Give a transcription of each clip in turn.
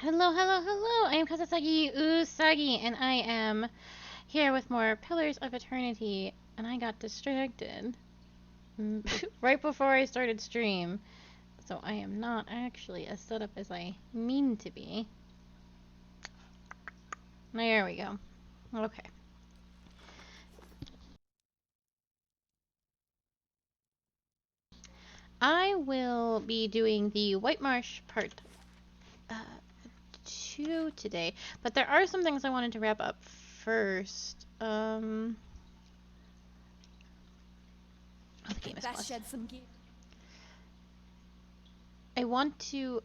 Hello, hello, hello! I am Kazasagi Usagi, and I am here with more Pillars of Eternity, and I got distracted right before I started stream, so I am not actually as set up as I mean to be. There we go. Okay. I will be doing the White Marsh part uh, 2 today, but there are some things I wanted to wrap up first. Oh, the game is That paused. shed some gear. I want to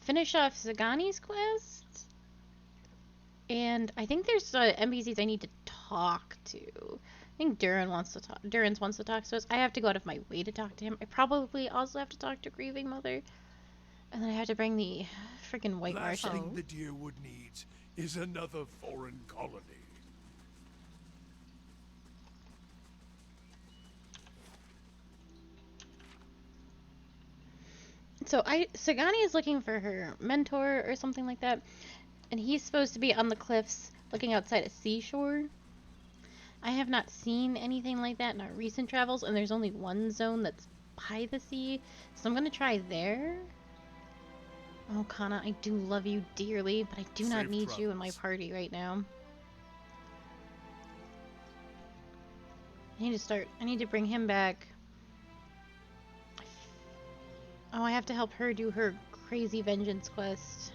finish off Zagani's quest, and I think there's NPCs I need to talk to. I think Duran's wants to talk to us. I have to go out of my way to talk to him. I probably also have to talk to Grieving Mother, and then I have to bring the freaking White Last Martian. thing the Deerwood needs is another foreign colony. So Sagani is looking for her mentor or something like that, and he's supposed to be on the cliffs looking outside a seashore. I have not seen anything like that in our recent travels, and there's only one zone that's by the sea, so I'm gonna try there. Oh, Kana, I do love you dearly, but I do not Safe need you in my travels. party right now. I need to bring him back. Oh, I have to help her do her crazy vengeance quest.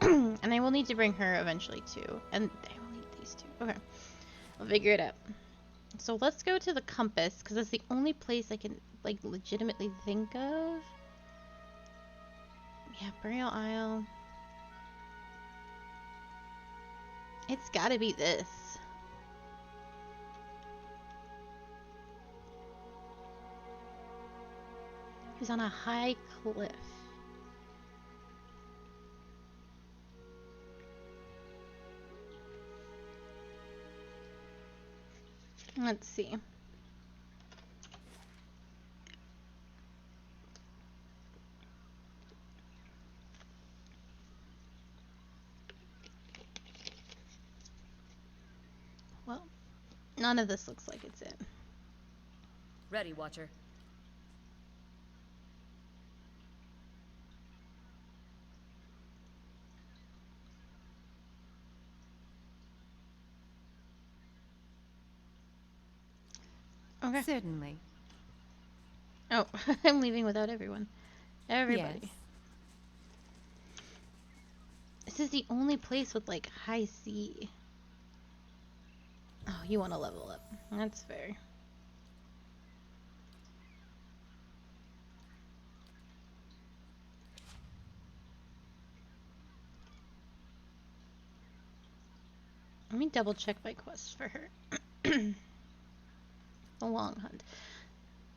And I will need to bring her eventually too. And I will need these two. Okay. I'll figure it out. So let's go to the compass, because that's the only place I can, like, legitimately think of. Yeah, Burial Isle. It's gotta be this. He's on a high cliff. Let's see. Well, none of this looks like it's it. Ready, Watcher. Okay. Certainly. Oh, I'm leaving without everyone. Everybody. Yes. This is the only place with, like, high sea. Oh, you want to level up. That's fair. Let me double check my quest for her. The Long Hunt.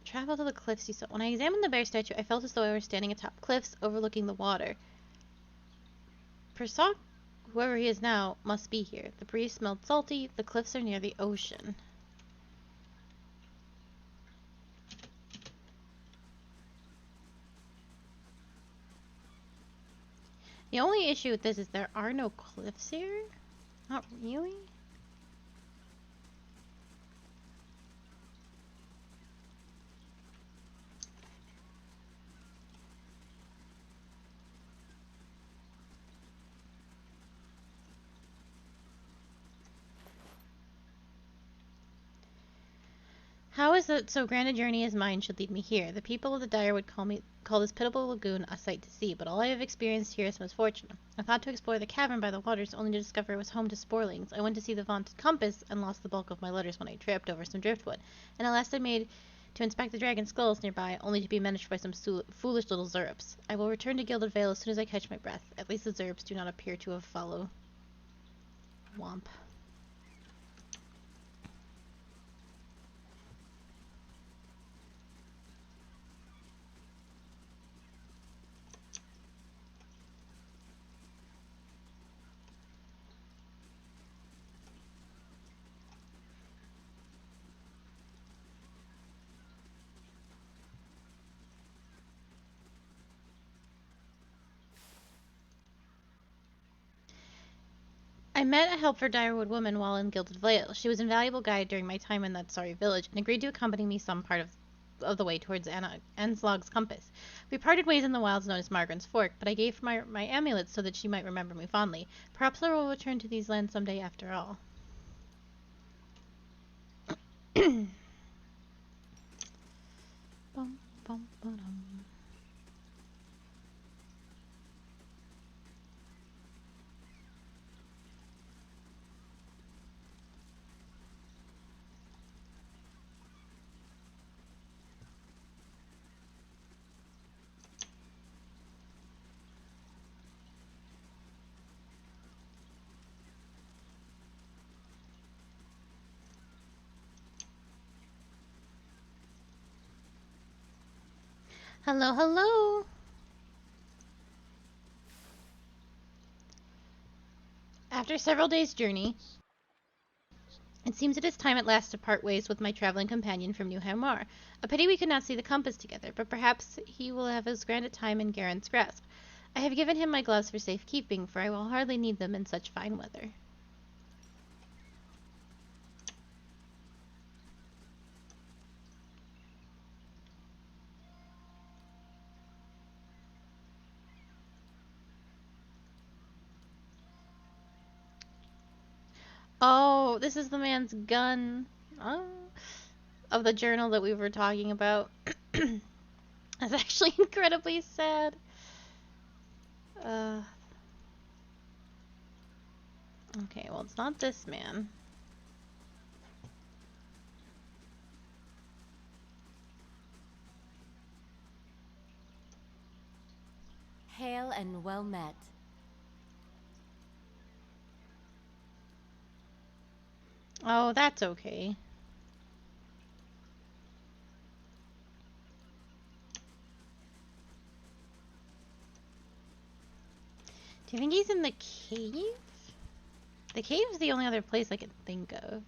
Travel to the cliffs you saw. When I examined the bear statue, I felt as though I were standing atop cliffs overlooking the water. Persoc, whoever he is now, must be here. The breeze smelled salty. The cliffs are near the ocean. The only issue with this is there are no cliffs here. Not really. How is it so grand a journey as mine should lead me here? The people of the Dire would call this pitiable lagoon a sight to see, but all I have experienced here is misfortune. I thought to explore the cavern by the waters, only to discover it was home to sporlings. I went to see the vaunted compass, and lost the bulk of my letters when I tripped over some driftwood. And at last I made to inspect the dragon skulls nearby, only to be menaced by some foolish little zerps. I will return to Gilded Vale as soon as I catch my breath. At least the zerps do not appear to have followed. Womp. met a Helpford Direwood woman while in Gilded Vale. She was an invaluable guide during my time in that sorry village, and agreed to accompany me some part of the way towards Anslog's compass. We parted ways in the wilds known as Margaret's Fork, but I gave her my amulet so that she might remember me fondly. Perhaps I will return to these lands someday after all. Bum, bum, ba-dum. Hello, hello. After several days' journey, it seems it is time at last to part ways with my traveling companion from New Hamar. A pity we could not see the compass together, but perhaps he will have as grand a time in Garen's grasp. I have given him my gloves for safekeeping, for I will hardly need them in such fine weather. Oh, this is the man's gun. Oh, of the journal that we were talking about. That's actually incredibly sad. Okay, well, it's not this man. Hail and well met. Oh, that's okay. Do you think he's in the cave? The cave's the only other place I can think of.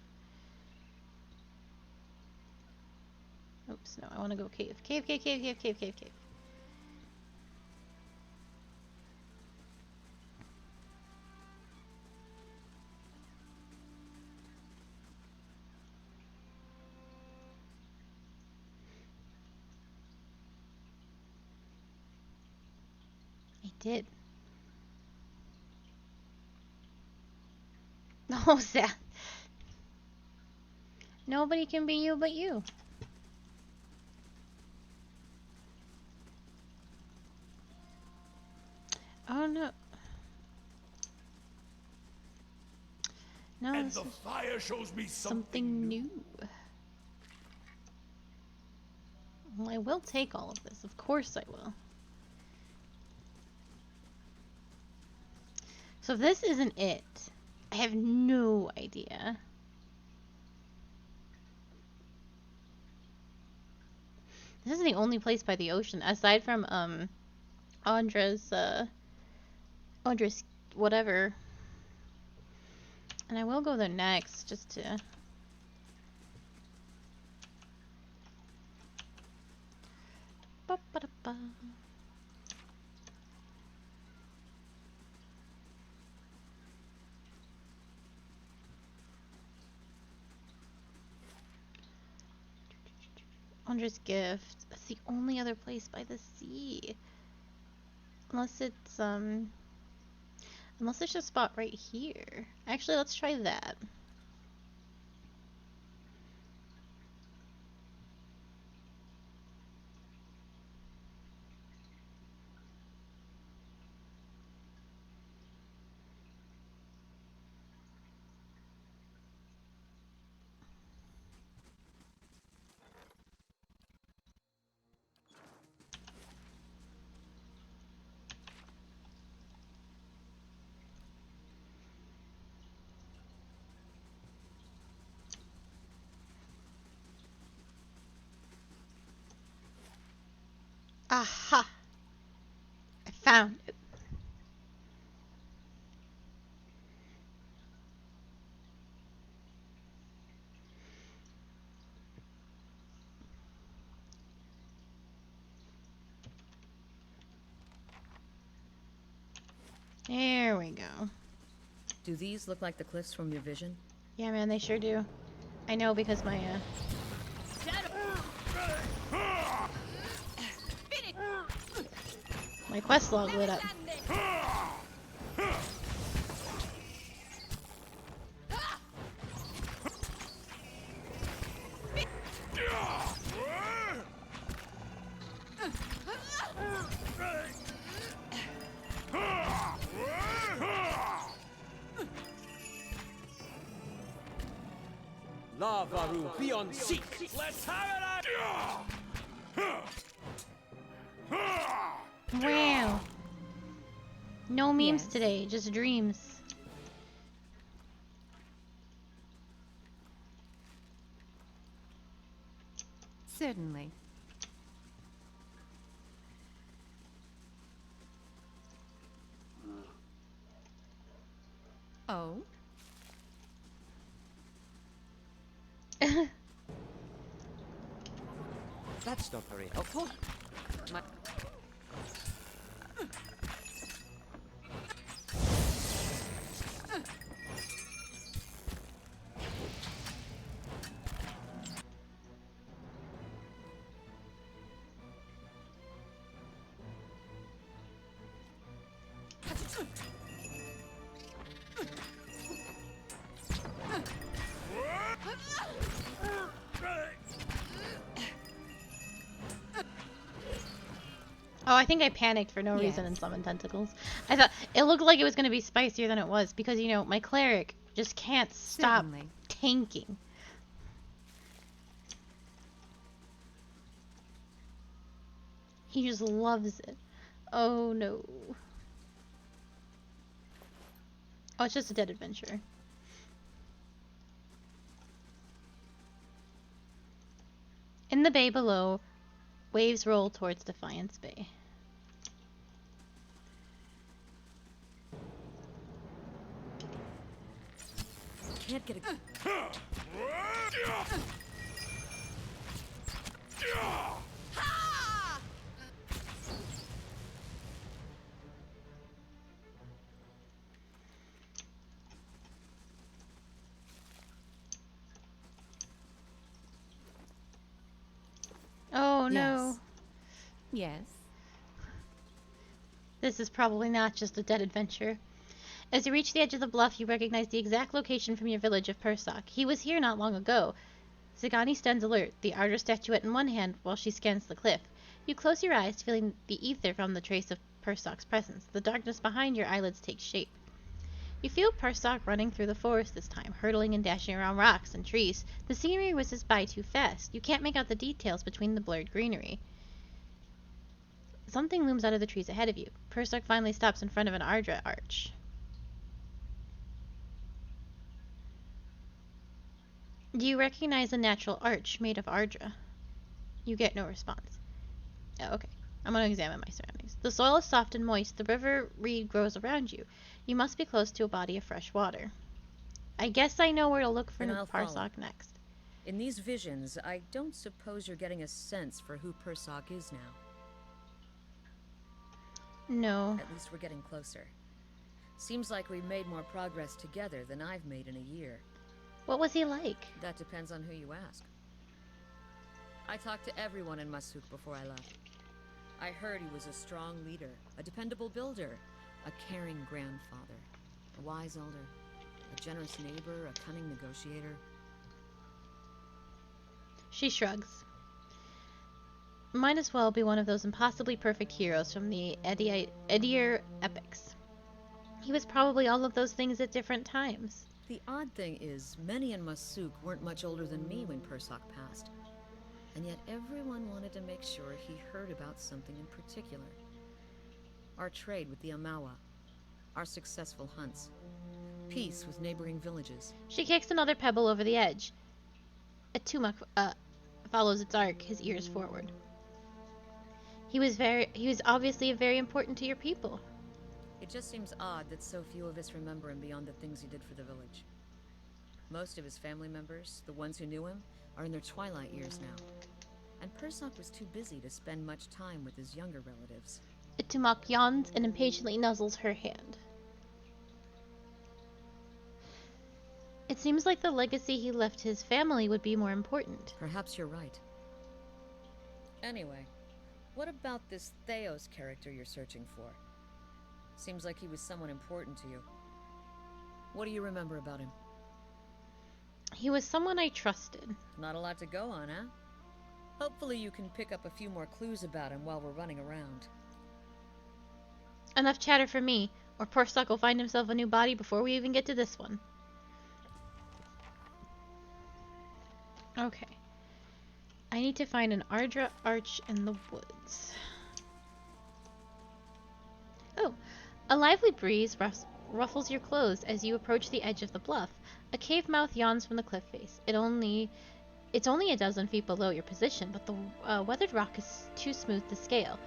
Oops, no, I want to go cave. Cave, cave, cave, cave, cave, cave, cave. I did. Oh, sad. Nobody can be you but you. Oh, no. No, And this the is fire shows me something new. Well, I will take all of this. Of course I will. So if this isn't it, I have no idea. This is the only place by the ocean, aside from, Andra's whatever. And I will go there next, just to... Ba-ba-da-ba. Andra's gift. That's the only other place by the sea. Unless it's, unless there's a spot right here. Actually, let's try that. Aha! I found it. There we go. Do these look like the cliffs from your vision? Yeah, man, they sure do. I know because my quest log lit up. Lavaru, be on seek! Let's have Wow. No memes Yes. today, just dreams. Certainly. Oh? That's not very helpful. My Oh, I think I panicked for no reason and Yes. summoned tentacles. I thought it looked like it was going to be spicier than it was because, you know, my cleric just can't stop Certainly. tanking. He just loves it. Oh no. Oh, it's just a dead adventurer. In the bay below, waves roll towards Defiance Bay. Can't get a... Oh no. Yes. This is probably not just a dead adventure. As you reach the edge of the bluff, you recognize the exact location from your village of Persok. He was here not long ago. Zagani stands alert, the Ardra statuette in one hand while she scans the cliff. You close your eyes, feeling the ether from the trace of Persok's presence. The darkness behind your eyelids takes shape. You feel Persok running through the forest this time, hurtling and dashing around rocks and trees. The scenery whizzes by too fast. You can't make out the details between the blurred greenery. Something looms out of the trees ahead of you. Persok finally stops in front of an Ardra arch. Do you recognize a natural arch made of Ardra? You get no response. Oh, okay. I'm going to examine my surroundings. The soil is soft and moist. The river reed grows around you. You must be close to a body of fresh water. I guess I know where to look for Then I'll follow. Parsok next. In these visions, I don't suppose you're getting a sense for who Persok is now. No. At least we're getting closer. Seems like we made more progress together than I've made in a year. What was he like? That depends on who you ask. I talked to everyone in Masuk before I left. I heard he was a strong leader, a dependable builder, a caring grandfather, a wise elder, a generous neighbor, a cunning negotiator. She shrugs. Might as well be one of those impossibly perfect heroes from the Edir epics. He was probably all of those things at different times. The odd thing is, many in Masuk weren't much older than me when Persok passed. And yet everyone wanted to make sure he heard about something in particular. Our trade with the Amawa, our successful hunts, peace with neighboring villages. She kicks another pebble over the edge. A Tumak follows its arc, his ears forward. He was obviously very important to your people. It just seems odd that so few of us remember him beyond the things he did for the village. Most of his family members, the ones who knew him, are in their twilight years now. And Persok was too busy to spend much time with his younger relatives. Tumak yawns and impatiently nuzzles her hand. It seems like the legacy he left his family would be more important. Perhaps you're right. Anyway, what about this Theos character you're searching for? Seems like he was someone important to you. What do you remember about him? He was someone I trusted. Not a lot to go on, huh? Hopefully you can pick up a few more clues about him while we're running around. Enough chatter for me, or poor Stuck will find himself a new body before we even get to this one. Okay. I need to find an Ardra arch in the woods. Oh, a lively breeze ruffles your clothes as you approach the edge of the bluff. A cave mouth yawns from the cliff face. It's only a dozen feet below your position, but the weathered rock is too smooth to scale.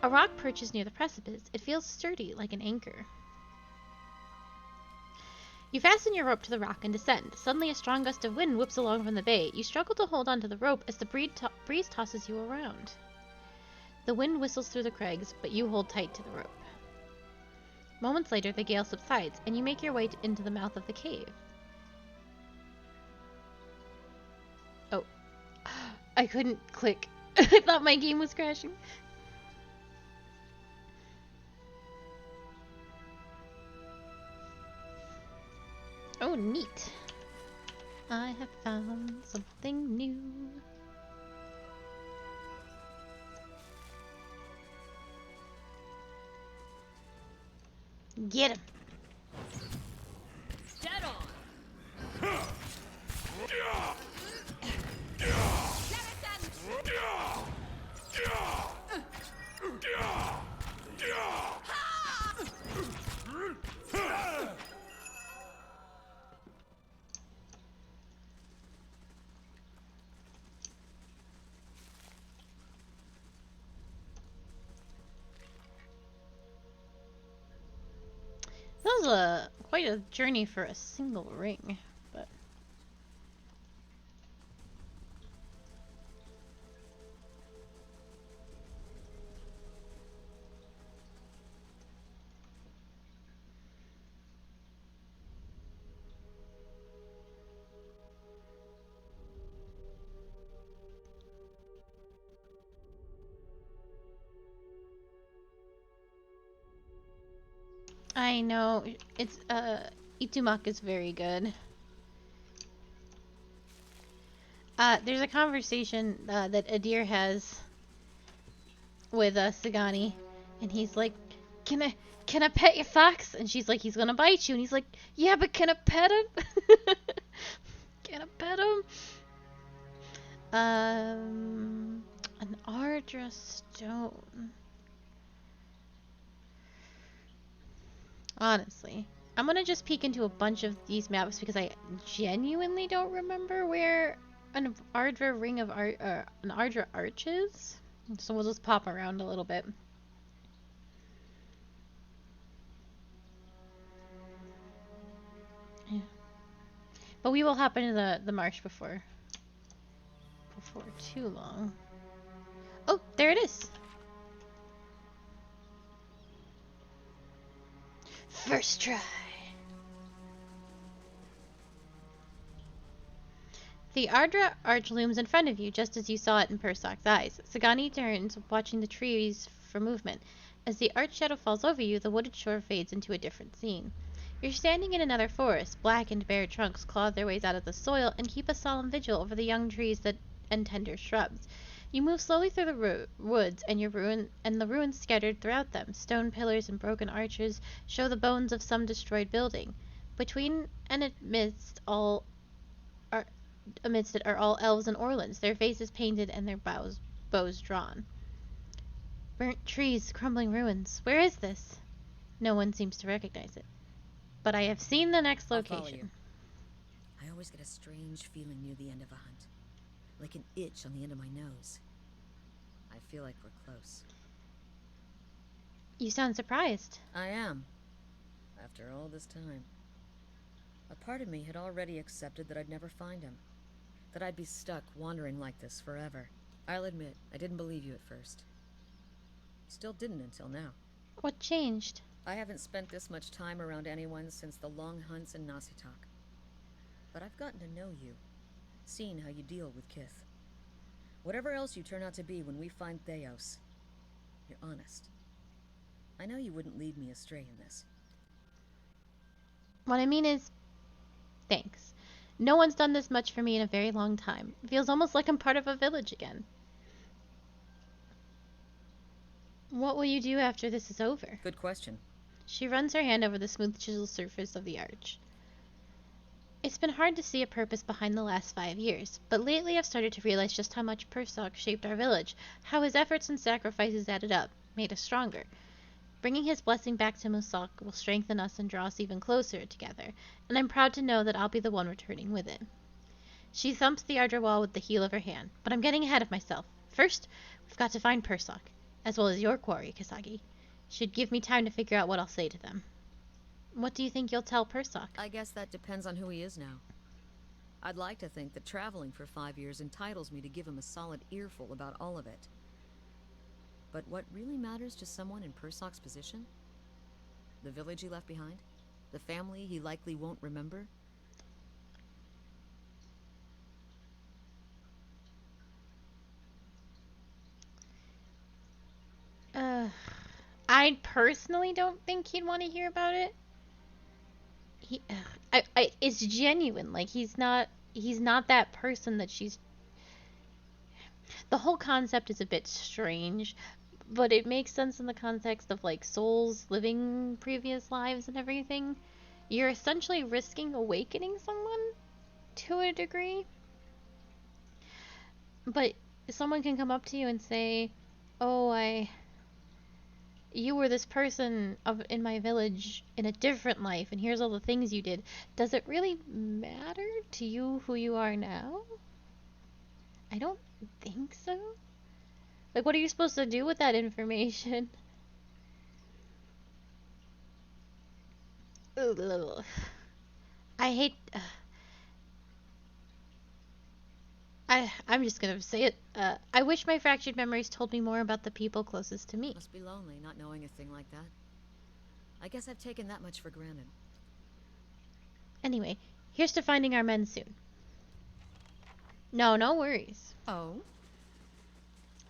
A rock perches near the precipice. It feels sturdy, like an anchor. You fasten your rope to the rock and descend. Suddenly a strong gust of wind whips along from the bay. You struggle to hold onto the rope as the breeze tosses you around. The wind whistles through the crags, but you hold tight to the rope. Moments later, the gale subsides, and you make your way into the mouth of the cave. Oh. I couldn't click. I thought my game was crashing. Oh, neat. I have found something new. Get him. Dead on! That was quite a journey for a single ring, but I know it's Itumak is very good. There's a conversation that Adir has with Sagani, and he's like, "Can I pet your fox?" And she's like, "He's gonna bite you." And he's like, "Yeah, but can I pet him?" Can I pet him? An Ardra stone. Honestly, I'm gonna just peek into a bunch of these maps because I genuinely don't remember where an Ardra ring of an Ardra arch is. So we'll just pop around a little bit. Yeah. But we will hop into the marsh before too long. Oh, there it is. First try. The Ardra arch looms in front of you, just as you saw it in Persok's eyes. Sagani turns, watching the trees for movement. As the arch shadow falls over you, the wooded shore fades into a different scene. You're standing in another forest. Black and bare trunks claw their ways out of the soil and keep a solemn vigil over the young trees and tender shrubs. You move slowly through the woods, and the ruins scattered throughout them. Stone pillars and broken arches show the bones of some destroyed building. Between and amidst it are all elves and orlans, their faces painted and their bows drawn. Burnt trees, crumbling ruins. Where is this? No one seems to recognize it. But I have seen the next I'll follow location. you. I always get a strange feeling near the end of a hunt. Like an itch on the end of my nose. I feel like we're close. You sound surprised. I am. After all this time. A part of me had already accepted that I'd never find him. That I'd be stuck wandering like this forever. I'll admit, I didn't believe you at first. Still didn't until now. What changed? I haven't spent this much time around anyone since the long hunts in Nasitak. But I've gotten to know you, seen how you deal with Kith. Whatever else you turn out to be when we find Theos, you're honest. I know you wouldn't lead me astray in this. What I mean is, thanks. No one's done this much for me in a very long time. It feels almost like I'm part of a village again. What will you do after this is over? Good question. She runs her hand over the smooth chiseled surface of the arch. It's been hard to see a purpose behind the last 5 years, but lately I've started to realize just how much Persok shaped our village, how his efforts and sacrifices added up, made us stronger. Bringing his blessing back to Musok will strengthen us and draw us even closer together, and I'm proud to know that I'll be the one returning with it. She thumps the Ardra wall with the heel of her hand, but I'm getting ahead of myself. First, we've got to find Persok, as well as your quarry, Kasagi. Should give me time to figure out what I'll say to them. What do you think you'll tell Persok? I guess that depends on who he is now. I'd like to think that traveling for 5 years entitles me to give him a solid earful about all of it. But what really matters to someone in Persok's position? The village he left behind? The family he likely won't remember? I personally don't think he'd want to hear about it. It's genuine. Like he's not that person that she's. The whole concept is a bit strange, but it makes sense in the context of like souls living previous lives and everything. You're essentially risking awakening someone to a degree. But someone can come up to you and say, "Oh, you were this person in my village in a different life, and here's all the things you did." Does it really matter to you who you are now? I don't think so. Like, what are you supposed to do with that information? Ugh. I hate. I'm just gonna say it. I wish my fractured memories told me more about the people closest to me. Must be lonely not knowing a thing like that. I guess I've taken that much for granted. Anyway, here's to finding our men soon. No worries. Oh?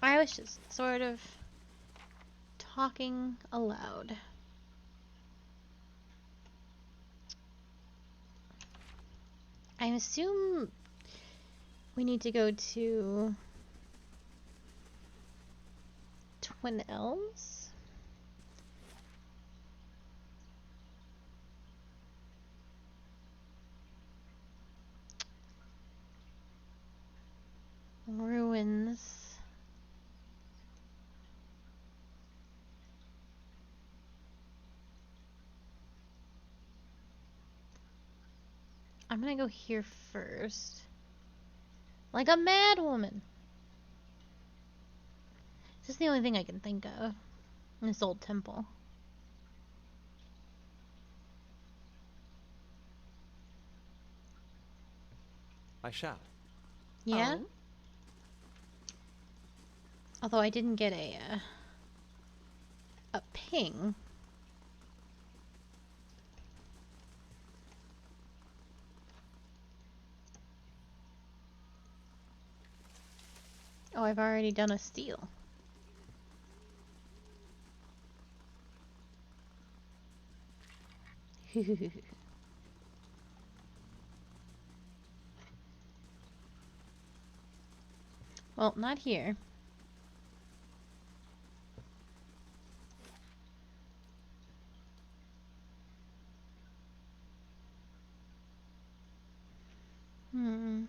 I was just sort of talking aloud. I assume we need to go to Twin Elves? Ruins. I'm gonna go here first. Like a mad woman. This is the only thing I can think of in this old temple. I shall. Yeah? Oh? Although I didn't get a ping. Oh, I've already done a steal. Well, not here. Hmm.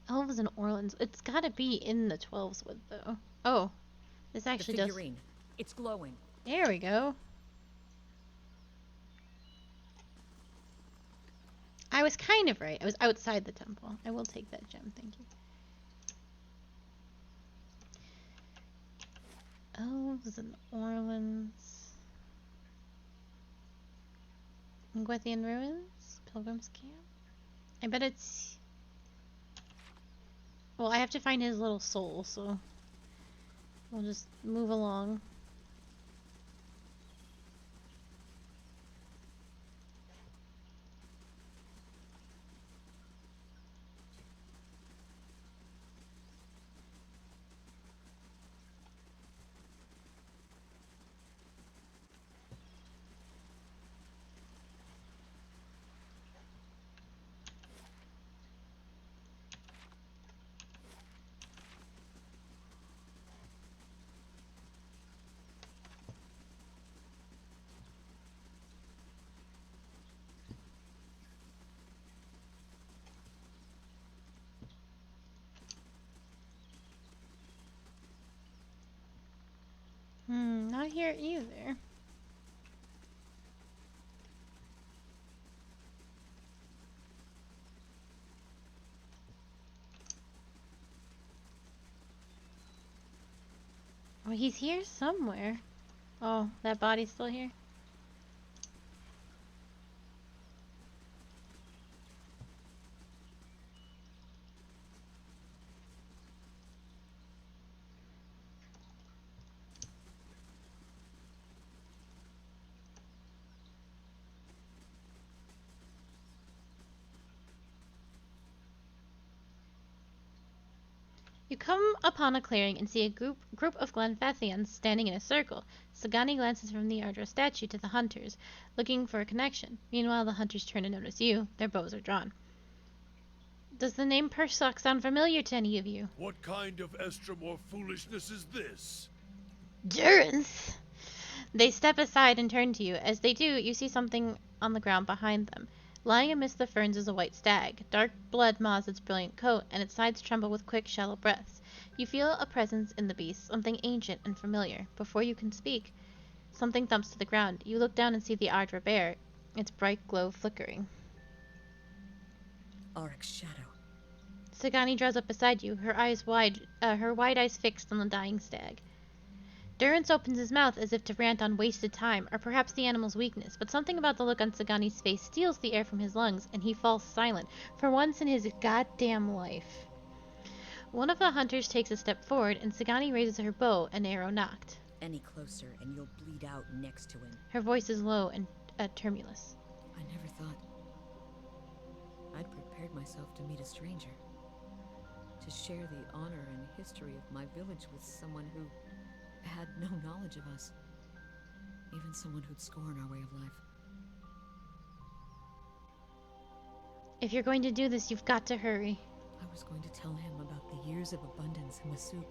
Elves and Orleans. It's gotta be in the 12's wood, though. Oh, this actually The does. figurine. It's glowing. There we go. I was kind of right. I was outside the temple. I will take that gem, thank you. Elves and Orleans. Gwethian Ruins? Pilgrim's Camp? I bet it's... Well, I have to find his little soul, so... We'll just move along. Not here either. Oh, he's here somewhere. Oh, that body's still here? You come upon a clearing and see a group of Glenfathians standing in a circle. Sagani glances from the Ardra statue to the hunters, looking for a connection. Meanwhile, the hunters turn to notice you. Their bows are drawn. Does the name Persock sound familiar to any of you? What kind of Estromore foolishness is this? Durance! They step aside and turn to you. As they do, you see something on the ground behind them. Lying amidst the ferns is a white stag. Dark blood moths its brilliant coat, and its sides tremble with quick, shallow breaths. You feel a presence in the beast, something ancient and familiar. Before you can speak, something thumps to the ground. You look down and see the Ardra bear, its bright glow flickering. Auric's shadow. Sagani draws up beside you, her wide eyes fixed on the dying stag. Durance opens his mouth as if to rant on wasted time, or perhaps the animal's weakness, but something about the look on Sagani's face steals the air from his lungs, and he falls silent, for once in his goddamn life. One of the hunters takes a step forward, and Sagani raises her bow, an arrow knocked. Any closer, and you'll bleed out next to him. Her voice is low and tremulous. I never thought I'd prepared myself to meet a stranger. To share the honor and history of my village with someone who had no knowledge of us. Even someone who'd scorn our way of life. If you're going to do this, you've got to hurry. I was going to tell him about the years of abundance in Masuk.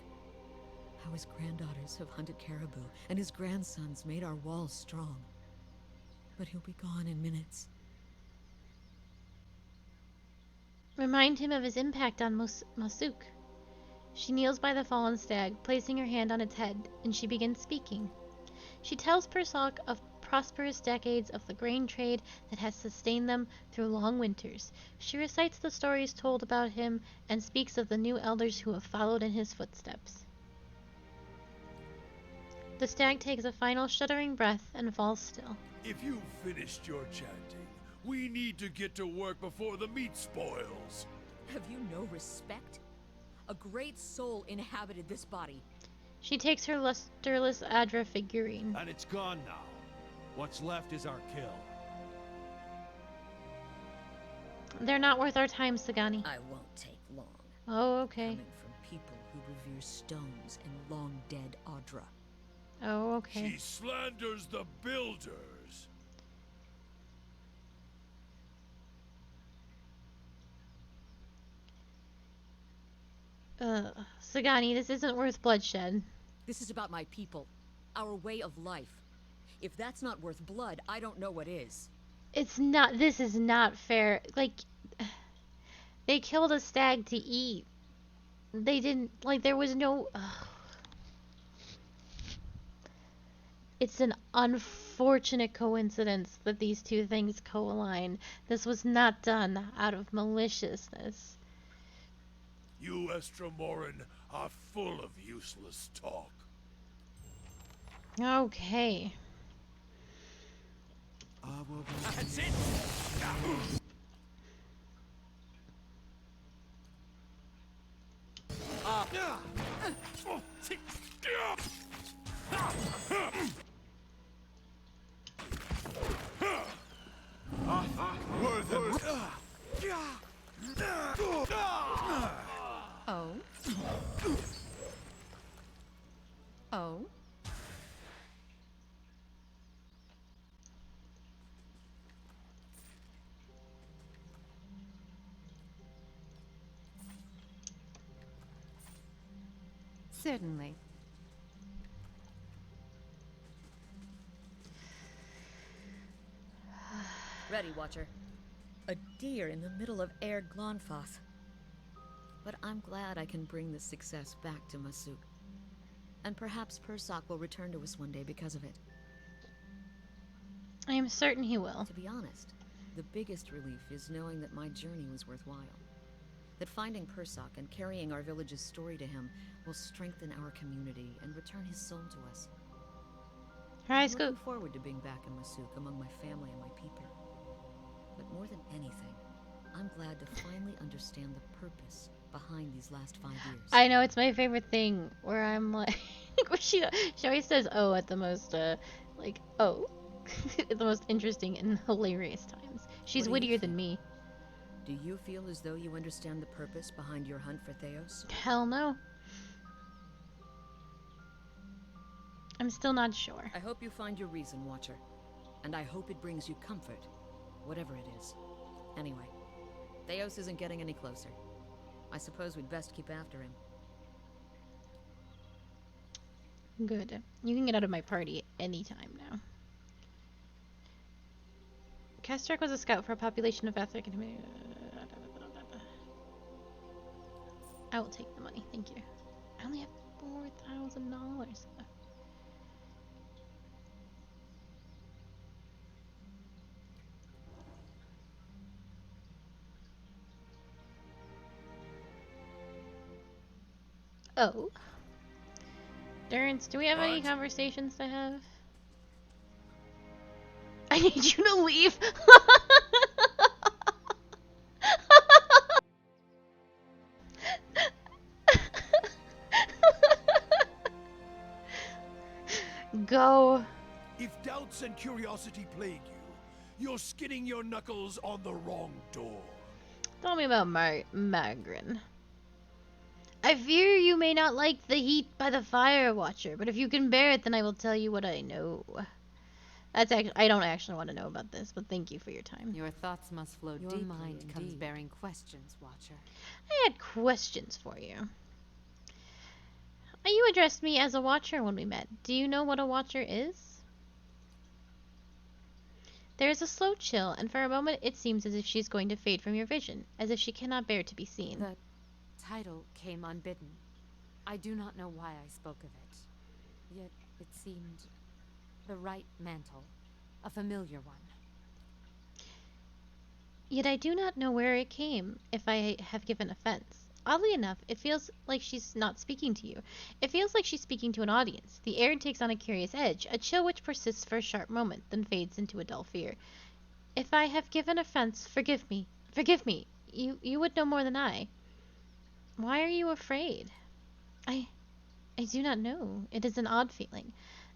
How his granddaughters have hunted caribou, and his grandsons made our walls strong. But he'll be gone in minutes. Remind him of his impact on Masuk. She kneels by the fallen stag, placing her hand on its head, and she begins speaking. She tells Persock of prosperous decades of the grain trade that has sustained them through long winters. She recites the stories told about him and speaks of the new elders who have followed in his footsteps. The stag takes a final shuddering breath and falls still. If you've finished your chanting, we need to get to work before the meat spoils. Have you no respect? A great soul inhabited this body. She takes her lusterless Ardra figurine. And it's gone now. What's left is our kill. They're not worth our time, Sagani. I won't take long. Oh, okay. Coming from people who revere stones and long-dead Ardra. Oh, okay. She slanders the builders. Sagani, this isn't worth bloodshed. This is about my people. Our way of life. If that's not worth blood, I don't know what is. It's not, this is not fair. Like, they killed a stag to eat. They didn't, like, there was no... It's an unfortunate coincidence that these two things co-align. This was not done out of maliciousness. You Estromoran are full of useless talk. Okay. That's it! Oh? Oh? Certainly. Ready, Watcher. A deer in the middle of Air Glonfoth. But I'm glad I can bring this success back to Masuk. And perhaps Persock will return to us one day because of it. I am certain he will. To be honest, the biggest relief is knowing that my journey was worthwhile. That finding Persock and carrying our village's story to him will strengthen our community and return his soul to us. Alright, I'm Scoop. looking forward to being back in Masuk among my family and my people. But more than anything, I'm glad to finally understand the purpose behind these last 5 years. I know, it's my favorite thing where I'm like, where she always says "oh" at the most, like, "oh," at the most interesting and hilarious times. She's What do you wittier than feel? me. Do you feel as though you understand the purpose behind your hunt for Theos? Hell no. I'm still not sure. I hope you find your reason, Watcher. And I hope it brings you comfort, whatever it is. Anyway, Theos isn't getting any closer. I suppose we'd best keep after him. Good. You can get out of my party anytime now. Kastrek was a scout for a population of Ethric and... I will take the money, thank you. I only have $4,000 left. Oh. Durance, do we have any What? conversations to have? I need you to leave. Go. If doubts and curiosity plague you, you're skidding your knuckles on the wrong door. Tell me about Magrin. I fear you may not like the heat by the fire, Watcher, but if you can bear it, then I will tell you what I know. That's actually, I don't actually want to know about this, but thank you for your time. Your thoughts must flow Your deeply mind indeed. comes bearing questions, Watcher. I had questions for you. You addressed me as a Watcher when we met. Do you know what a Watcher is? There is a slow chill, and for a moment it seems as if she's going to fade from your vision, as if she cannot bear to be seen. The title came unbidden. I do not know why I spoke of it. Yet it seemed the right mantle, a familiar one. Yet I do not know where it came, if I have given offense. Oddly enough, it feels like she's not speaking to you. It feels like she's speaking to an audience. The air takes on a curious edge, a chill which persists for a sharp moment, then fades into a dull fear. If I have given offense, forgive me. Forgive me. You would know more than I. Why are you afraid? I do not know. It is an odd feeling.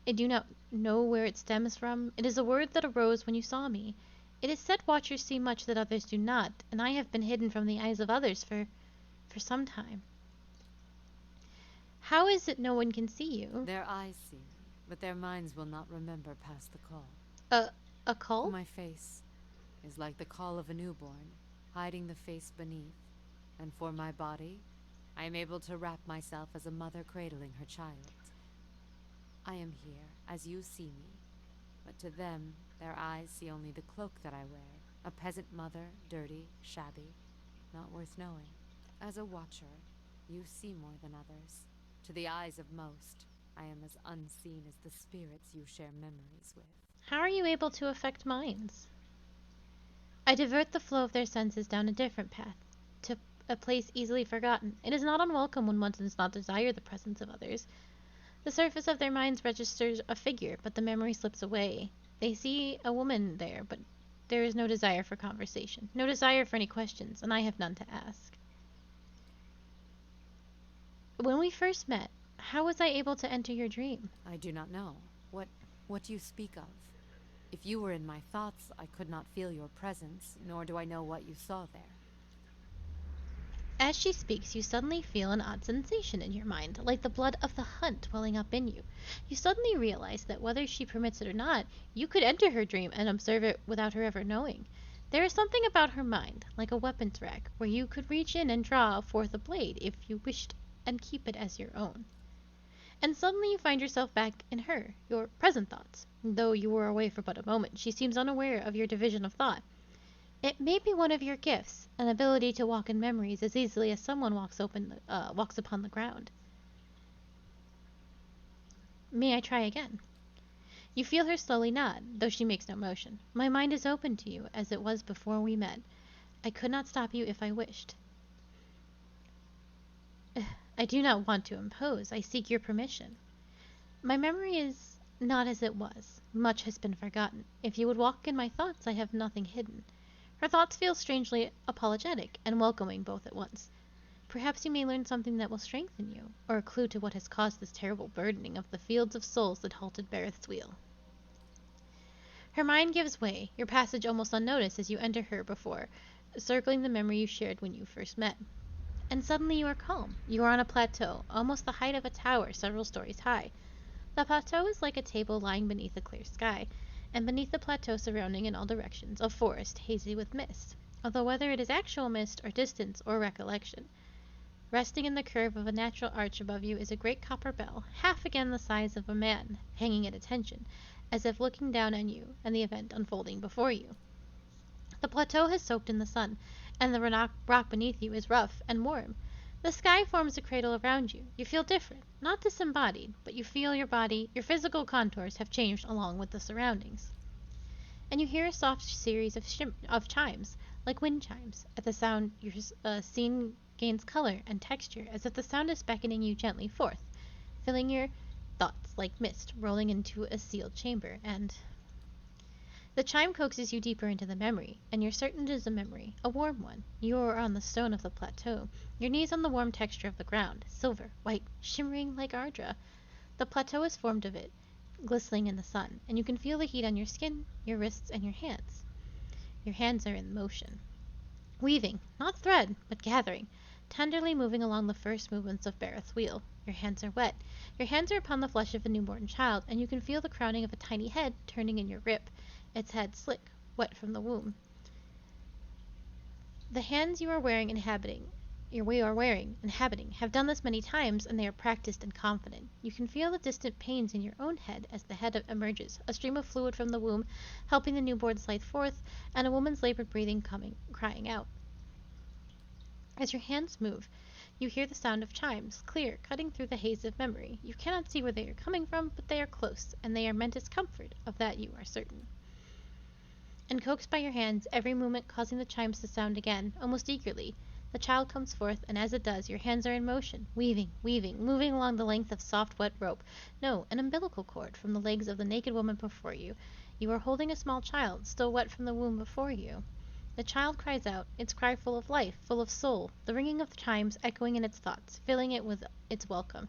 I do not know where it stems from. It is a word that arose when you saw me. It is said Watchers see much that others do not, and I have been hidden from the eyes of others for some time. How is it no one can see you? Their eyes see me, but their minds will not remember past the call. A call? My face is like the call of a newborn, hiding the face beneath. And for my body, I am able to wrap myself as a mother cradling her child. I am here, as you see me, but to them, their eyes see only the cloak that I wear, a peasant mother, dirty, shabby, not worth knowing. As a Watcher, you see more than others. To the eyes of most, I am as unseen as the spirits you share memories with. How are you able to affect minds? I divert the flow of their senses down a different path, to a place easily forgotten. It is not unwelcome when one does not desire the presence of others. The surface of their minds registers a figure, but the memory slips away. They see a woman there, but there is no desire for conversation, no desire for any questions, and I have none to ask. When we first met, How was I able to enter your dream? I do not know. What do you speak of? If you were in my thoughts, I could not feel your presence, nor do I know what you saw there. As she speaks, you suddenly feel an odd sensation in your mind, like the blood of the hunt welling up in you. You suddenly realize that whether she permits it or not, you could enter her dream and observe it without her ever knowing. There is something about her mind, like a weapons rack, where you could reach in and draw forth a blade if you wished and keep it as your own. And suddenly you find yourself back in her, your present thoughts. Though you were away for but a moment, she seems unaware of your division of thought. It may be one of your gifts, an ability to walk in memories as easily as someone walks upon the ground. May I try again? You feel her slowly nod, though she makes no motion. My mind is open to you, as it was before we met. I could not stop you if I wished. I do not want to impose. I seek your permission. My memory is not as it was. Much has been forgotten. If you would walk in my thoughts, I have nothing hidden. Her thoughts feel strangely apologetic and welcoming both at once. Perhaps you may learn something that will strengthen you, or a clue to what has caused this terrible burdening of the fields of souls that halted Bareth's wheel. Her mind gives way, your passage almost unnoticed as you enter her before, circling the memory you shared when you first met. And suddenly you are calm. You are on a plateau, almost the height of a tower several stories high. The plateau is like a table lying beneath a clear sky, and beneath the plateau surrounding in all directions a forest hazy with mist, although whether it is actual mist or distance or recollection. Resting in the curve of a natural arch above you is a great copper bell, half again the size of a man, hanging at attention, as if looking down on you and the event unfolding before you. The plateau has soaked in the sun, and the rock beneath you is rough and warm. The sky forms a cradle around you. You feel different, not disembodied, but you feel your body, your physical contours have changed along with the surroundings. And you hear a soft series of chimes, like wind chimes. At the sound, your scene gains color and texture, as if the sound is beckoning you gently forth, filling your thoughts like mist rolling into a sealed chamber, and the chime coaxes you deeper into the memory, and you're certain it is a memory, a warm one. You are on the stone of the plateau, your knees on the warm texture of the ground, silver, white, shimmering like Ardra. The plateau is formed of it, glistening in the sun, and you can feel the heat on your skin, your wrists, and your hands. Your hands are in motion. Weaving, not thread, but gathering, tenderly moving along the first movements of Bareth's wheel. Your hands are wet. Your hands are upon the flesh of a newborn child, and you can feel the crowning of a tiny head turning in your grip, its head slick, wet from the womb. The hands you are wearing inhabiting, have done this many times, and they are practiced and confident. You can feel the distant pains in your own head as the head emerges, a stream of fluid from the womb, helping the newborn slide forth, and a woman's labored breathing crying out. As your hands move, you hear the sound of chimes, clear, cutting through the haze of memory. You cannot see where they are coming from, but they are close, and they are meant as comfort, of that you are certain. And coaxed by your hands, every movement causing the chimes to sound again, almost eagerly, the child comes forth, and as it does, your hands are in motion, weaving, moving along the length of soft, wet rope. No, an umbilical cord from the legs of the naked woman before you. You are holding a small child, still wet from the womb before you. The child cries out, its cry full of life, full of soul, the ringing of the chimes echoing in its thoughts, filling it with its welcome.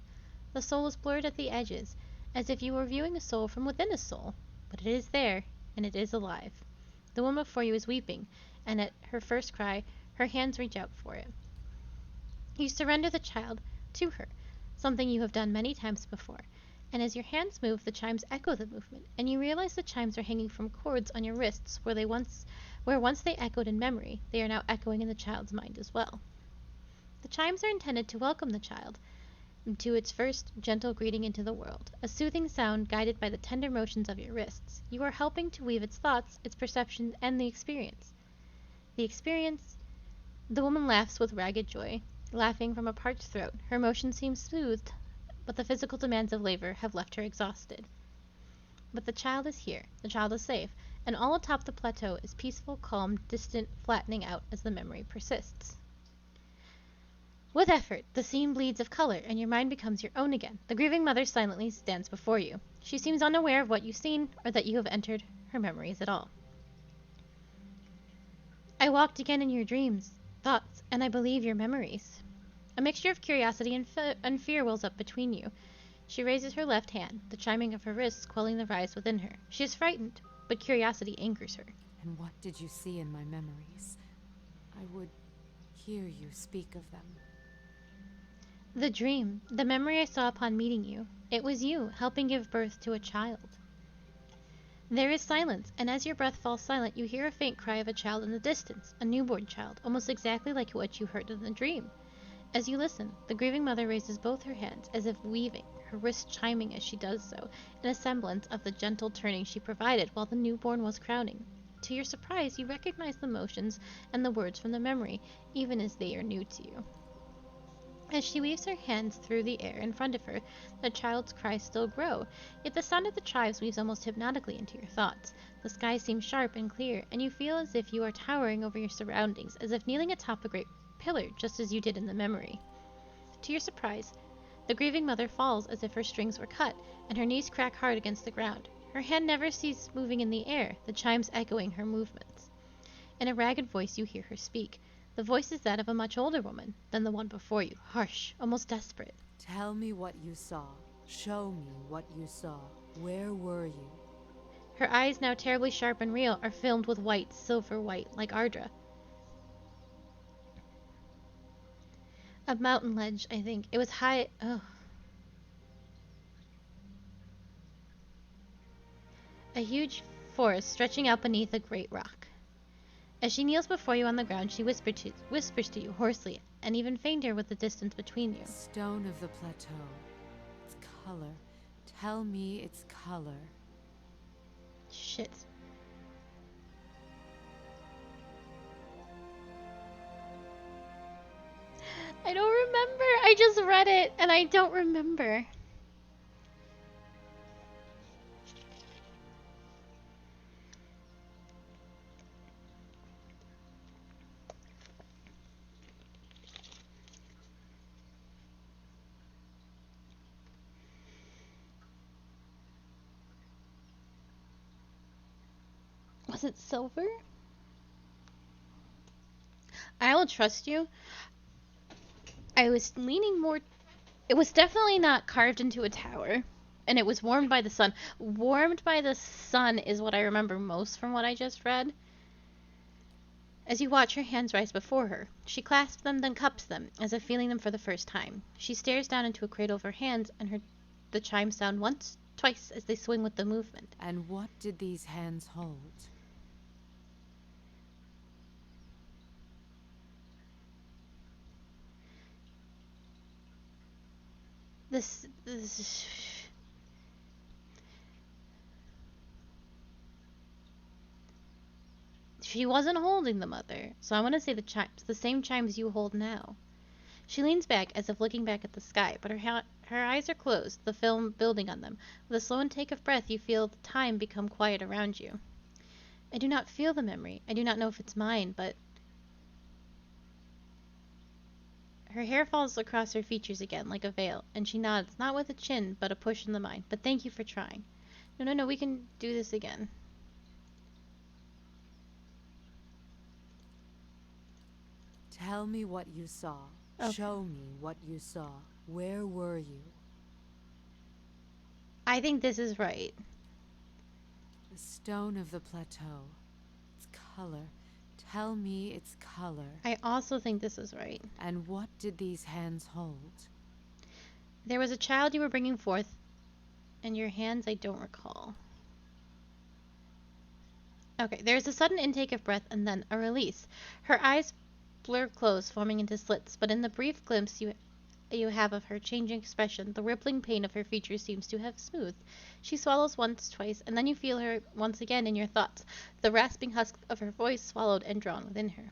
The soul is blurred at the edges, as if you were viewing a soul from within a soul, but it is there, and it is alive. The woman before you is weeping, and at her first cry, her hands reach out for it. You surrender the child to her, something you have done many times before, and as your hands move, the chimes echo the movement, and you realize the chimes are hanging from cords on your wrists where once they echoed in memory, they are now echoing in the child's mind as well. The chimes are intended to welcome the child to its first gentle greeting into the world, a soothing sound guided by the tender motions of your wrists. You are helping to weave its thoughts, its perceptions, and the experience. The woman laughs with ragged joy, laughing from a parched throat. Her emotion seems soothed, but the physical demands of labor have left her exhausted. But the child is here, the child is safe, and all atop the plateau is peaceful, calm, distant, flattening out as the memory persists. With effort, the scene bleeds of color, and your mind becomes your own again. The grieving mother silently stands before you. She seems unaware of what you've seen, or that you have entered her memories at all. I walked again in your dreams, thoughts, and I believe your memories. A mixture of curiosity and fear wells up between you. She raises her left hand, the chiming of her wrists quelling the rise within her. She is frightened, but curiosity anchors her. And what did you see in my memories? I would hear you speak of them. The dream, the memory I saw upon meeting you. It was you, helping give birth to a child. There is silence, and as your breath falls silent, you hear a faint cry of a child in the distance, a newborn child, almost exactly like what you heard in the dream. As you listen, the grieving mother raises both her hands, as if weaving, her wrist chiming as she does so, in a semblance of the gentle turning she provided while the newborn was crowning. To your surprise, you recognize the motions and the words from the memory, even as they are new to you. As she weaves her hands through the air in front of her, the child's cries still grow, yet the sound of the chimes weaves almost hypnotically into your thoughts. The sky seems sharp and clear, and you feel as if you are towering over your surroundings, as if kneeling atop a great pillar, just as you did in the memory. To your surprise, the grieving mother falls as if her strings were cut, and her knees crack hard against the ground. Her hand never ceases moving in the air, the chimes echoing her movements. In a ragged voice you hear her speak. The voice is that of a much older woman than the one before you, harsh, almost desperate. Tell me what you saw. Show me what you saw. Where were you? Her eyes, now terribly sharp and real, are filmed with white, silver white, like Ardra. A mountain ledge, I think. It was high. Oh. A huge forest stretching out beneath a great rock. As she kneels before you on the ground, she whispers to you hoarsely, and even fainter with the distance between you. Stone of the plateau. Its color. Tell me its color. Shit. I don't remember. I just read it, and I don't remember. Was it silver? I will trust you. I was leaning more. It was definitely not carved into a tower. And it was warmed by the sun. Warmed by the sun is what I remember most from what I just read. As you watch her hands rise before her, she clasps them, then cups them, as if feeling them for the first time. She stares down into a cradle of her hands, and the chimes sound once, twice, as they swing with the movement. And what did these hands hold? This She wasn't holding the mother, so I want to say the chimes, the same chimes you hold now. She leans back as if looking back at the sky, but her eyes are closed, the film building on them. With a slow intake of breath, you feel the time become quiet around you. I do not feel the memory. I do not know if it's mine, but... Her hair falls across her features again, like a veil, and she nods, not with a chin, but a push in the mind. But thank you for trying. No, we can do this again. Tell me what you saw. Okay. Show me what you saw. Where were you? I think this is right. The stone of the plateau. Its color. Tell me its color. I also think this is right. And what did these hands hold? There was a child you were bringing forth, and your hands I don't recall. Okay, there is a sudden intake of breath and then a release. Her eyes blur closed, forming into slits, but in the brief glimpse you have of her changing expression, the rippling pain of her features seems to have smoothed. She swallows once, twice, and then you feel her once again in your thoughts, the rasping husk of her voice swallowed and drawn within her.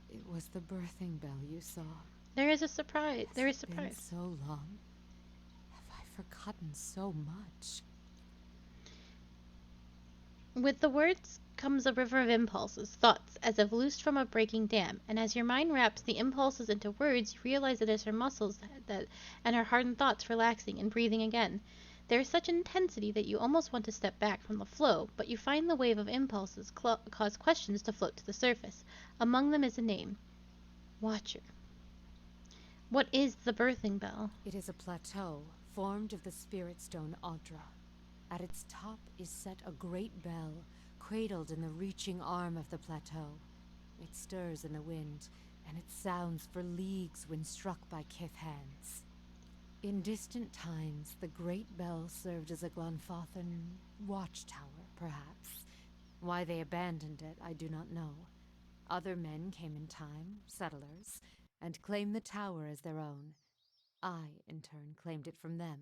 It was the birthing bell you saw. There is a surprise. There is It's been surprise. so long. Have I forgotten so much? With the words comes a river of impulses, thoughts, as if loosed from a breaking dam, and as your mind wraps the impulses into words, you realize it is her muscles and her hardened thoughts relaxing and breathing again. There is such intensity that you almost want to step back from the flow, but you find the wave of impulses cause questions to float to the surface. Among them is a name. Watcher. What is the birthing bell? It is a plateau formed of the spirit stone Audra. At its top is set a great bell, cradled in the reaching arm of the plateau. It stirs in the wind, and it sounds for leagues when struck by kith hands. In distant times, the great bell served as a Glanfathan watchtower, perhaps. Why they abandoned it, I do not know. Other men came in time, settlers, and claimed the tower as their own. I, in turn, claimed it from them.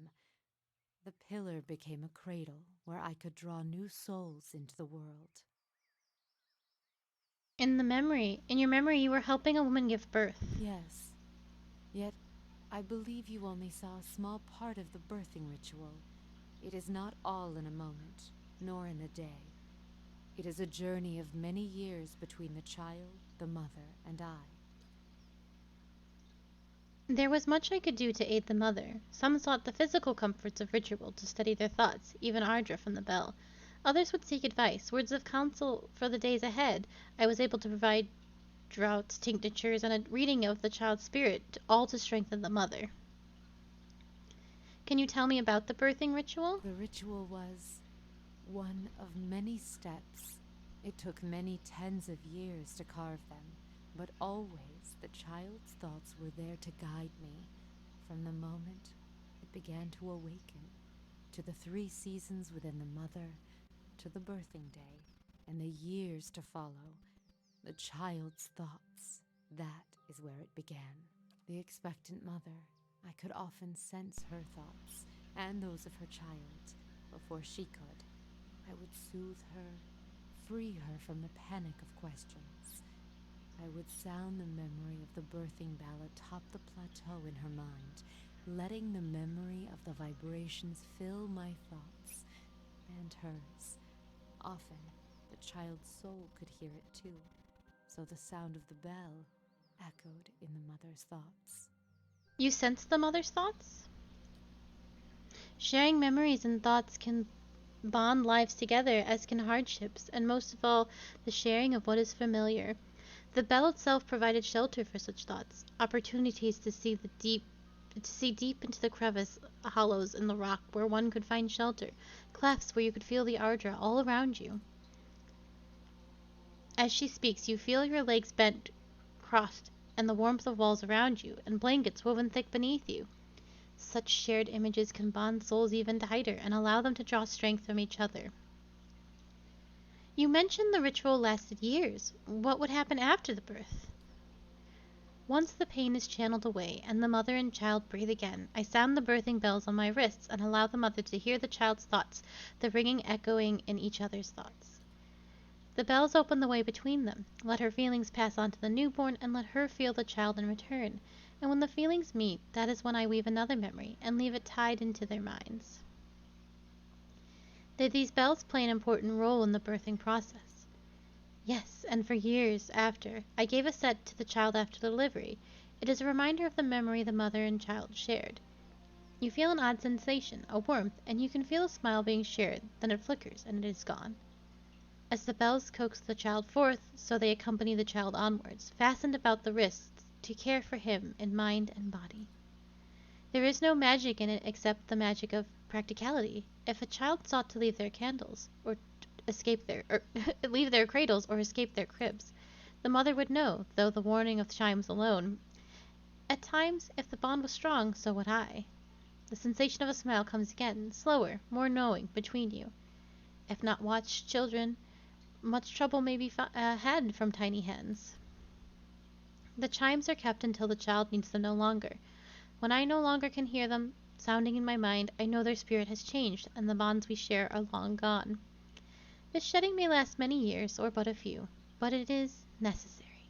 The pillar became a cradle where I could draw new souls into the world. In your memory, you were helping a woman give birth. Yes. Yet, I believe you only saw a small part of the birthing ritual. It is not all in a moment, nor in a day. It is a journey of many years between the child, the mother, and I. There was much I could do to aid the mother. Some sought the physical comforts of ritual to steady their thoughts, even Ardra from the bell. Others would seek advice, words of counsel for the days ahead. I was able to provide draughts, tinctures, and a reading of the child's spirit, all to strengthen the mother. Can you tell me about the birthing ritual? The ritual was one of many steps. It took many tens of years to carve them, but always the child's thoughts were there to guide me from the moment it began to awaken, to the 3 seasons within the mother, to the birthing day, and the years to follow. The child's thoughts, that is where it began. The expectant mother, I could often sense her thoughts, and those of her child, before she could. I would soothe her, free her from the panic of questions. I would sound the memory of the birthing bell atop the plateau in her mind, letting the memory of the vibrations fill my thoughts and hers. Often, the child's soul could hear it too, so the sound of the bell echoed in the mother's thoughts. You sense the mother's thoughts? Sharing memories and thoughts can bond lives together, as can hardships, and most of all, the sharing of what is familiar. The bell itself provided shelter for such thoughts, opportunities to see deep into the crevice hollows in the rock where one could find shelter, clefts where you could feel the Ardra all around you. As she speaks, you feel your legs bent, crossed, and the warmth of walls around you, and blankets woven thick beneath you. Such shared images can bond souls even tighter and allow them to draw strength from each other. You mentioned the ritual lasted years. What would happen after the birth? Once the pain is channeled away and the mother and child breathe again, I sound the birthing bells on my wrists and allow the mother to hear the child's thoughts, the ringing echoing in each other's thoughts. The bells open the way between them. Let her feelings pass on to the newborn, and let her feel the child in return. And when the feelings meet, that is when I weave another memory and leave it tied into their minds. Did these bells play an important role in the birthing process? Yes, and for years after, I gave a set to the child after delivery. It is a reminder of the memory the mother and child shared. You feel an odd sensation, a warmth, and you can feel a smile being shared, then it flickers and it is gone. As the bells coax the child forth, so they accompany the child onwards, fastened about the wrists to care for him in mind and body. There is no magic in it except the magic of practicality. If a child sought to leave their candles, or leave their cradles, or escape their cribs, the mother would know, though the warning of chimes alone. At times, if the bond was strong, so would I. The sensation of a smile comes again, slower, more knowing, between you. If not watched children, much trouble may be had from tiny hands. The chimes are kept until the child needs them no longer. When I no longer can hear them sounding in my mind, I know their spirit has changed, and the bonds we share are long gone. This shedding may last many years, or but a few, but it is necessary.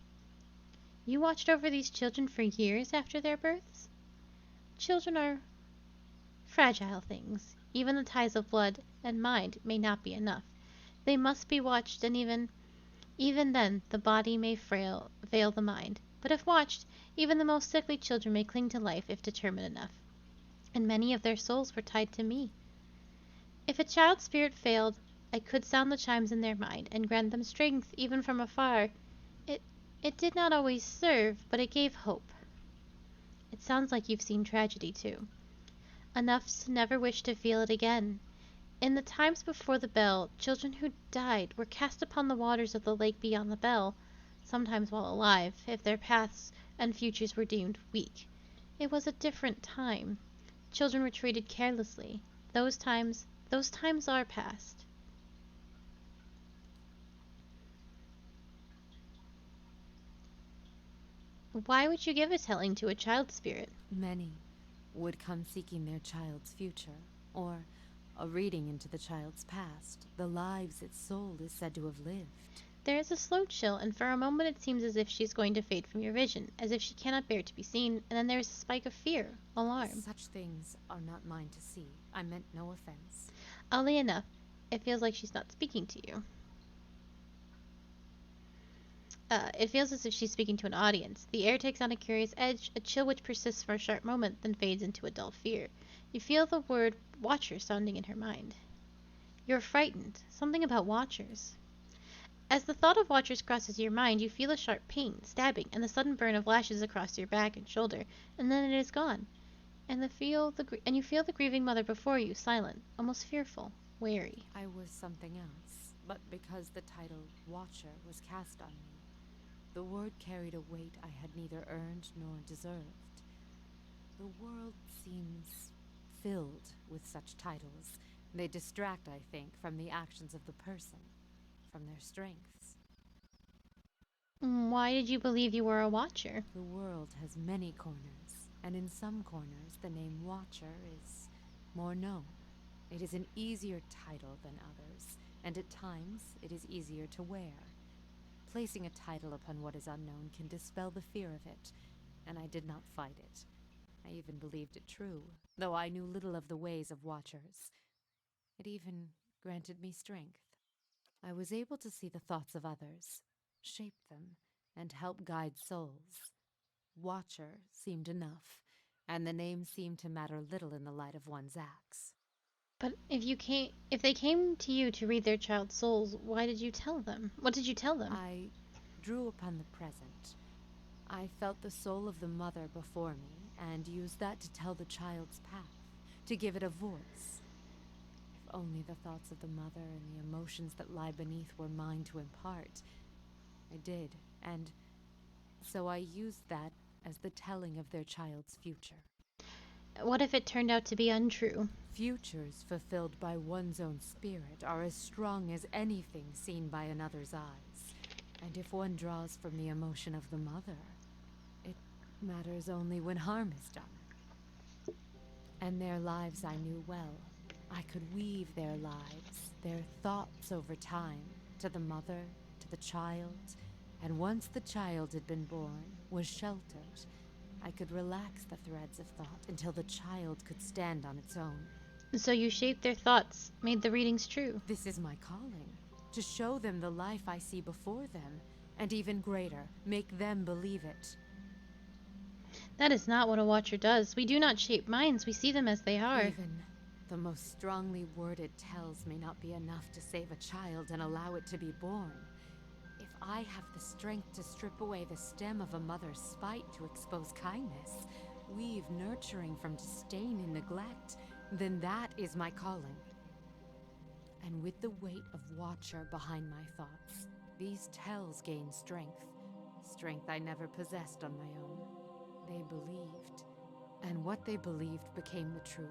You watched over these children for years after their births? Children are fragile things. Even the ties of blood and mind may not be enough. They must be watched, and even then the body may fail the mind. But if watched, even the most sickly children may cling to life if determined enough. And many of their souls were tied to me. If a child's spirit failed, I could sound the chimes in their mind, and grant them strength even from afar. It did not always serve, but it gave hope. It sounds like you've seen tragedy too. Enough to never wish to feel it again. In the times before the bell, children who died were cast upon the waters of the lake beyond the bell, sometimes while alive, if their paths and futures were deemed weak. It was a different time. Children were treated carelessly. Those times are past. Why would you give a telling to a child spirit? Many would come seeking their child's future, or a reading into the child's past, the lives its soul is said to have lived. There is a slow chill, and for a moment it seems as if she's going to fade from your vision, as if she cannot bear to be seen, and then there is a spike of fear, alarm. Such things are not mine to see. I meant no offense. Oddly enough, it feels like she's not speaking to you. It feels as if she's speaking to an audience. The air takes on a curious edge, a chill which persists for a sharp moment, then fades into a dull fear. You feel the word watcher sounding in her mind. You're frightened. Something about watchers. As the thought of watchers crosses your mind, you feel a sharp pain, stabbing, and the sudden burn of lashes across your back and shoulder, and then it is gone. And you feel the grieving mother before you, silent, almost fearful, wary. I was something else, but because the title Watcher was cast on me, the word carried a weight I had neither earned nor deserved. The world seems filled with such titles. They distract, I think, from the actions of the person, from their strengths. Why did you believe you were a watcher? The world has many corners, and in some corners the name Watcher is more known. It is an easier title than others, and at times it is easier to wear. Placing a title upon what is unknown can dispel the fear of it, and I did not fight it. I even believed it true, though I knew little of the ways of Watchers. It even granted me strength. I was able to see the thoughts of others, shape them, and help guide souls. Watcher seemed enough, and the name seemed to matter little in the light of one's acts. But if they came to you to read their child's souls, why did you tell them? What did you tell them? I drew upon the present. I felt the soul of the mother before me, and used that to tell the child's path, to give it a voice. If only the thoughts of the mother and the emotions that lie beneath were mine to impart. I did, and so I used that as the telling of their child's future. What if it turned out to be untrue? Futures fulfilled by one's own spirit are as strong as anything seen by another's eyes. And if one draws from the emotion of the mother, it matters only when harm is done. And their lives I knew well. I could weave their lives, their thoughts over time, to the mother, to the child, and once the child had been born, was sheltered, I could relax the threads of thought until the child could stand on its own. So you shaped their thoughts, made the readings true. This is my calling, to show them the life I see before them, and even greater, make them believe it. That is not what a watcher does. We do not shape minds, we see them as they are. Even the most strongly worded tells may not be enough to save a child and allow it to be born. If I have the strength to strip away the stem of a mother's spite to expose kindness, weave nurturing from disdain and neglect, then that is my calling. And with the weight of Watcher behind my thoughts, these tells gain strength. Strength I never possessed on my own. They believed, and what they believed became the truth.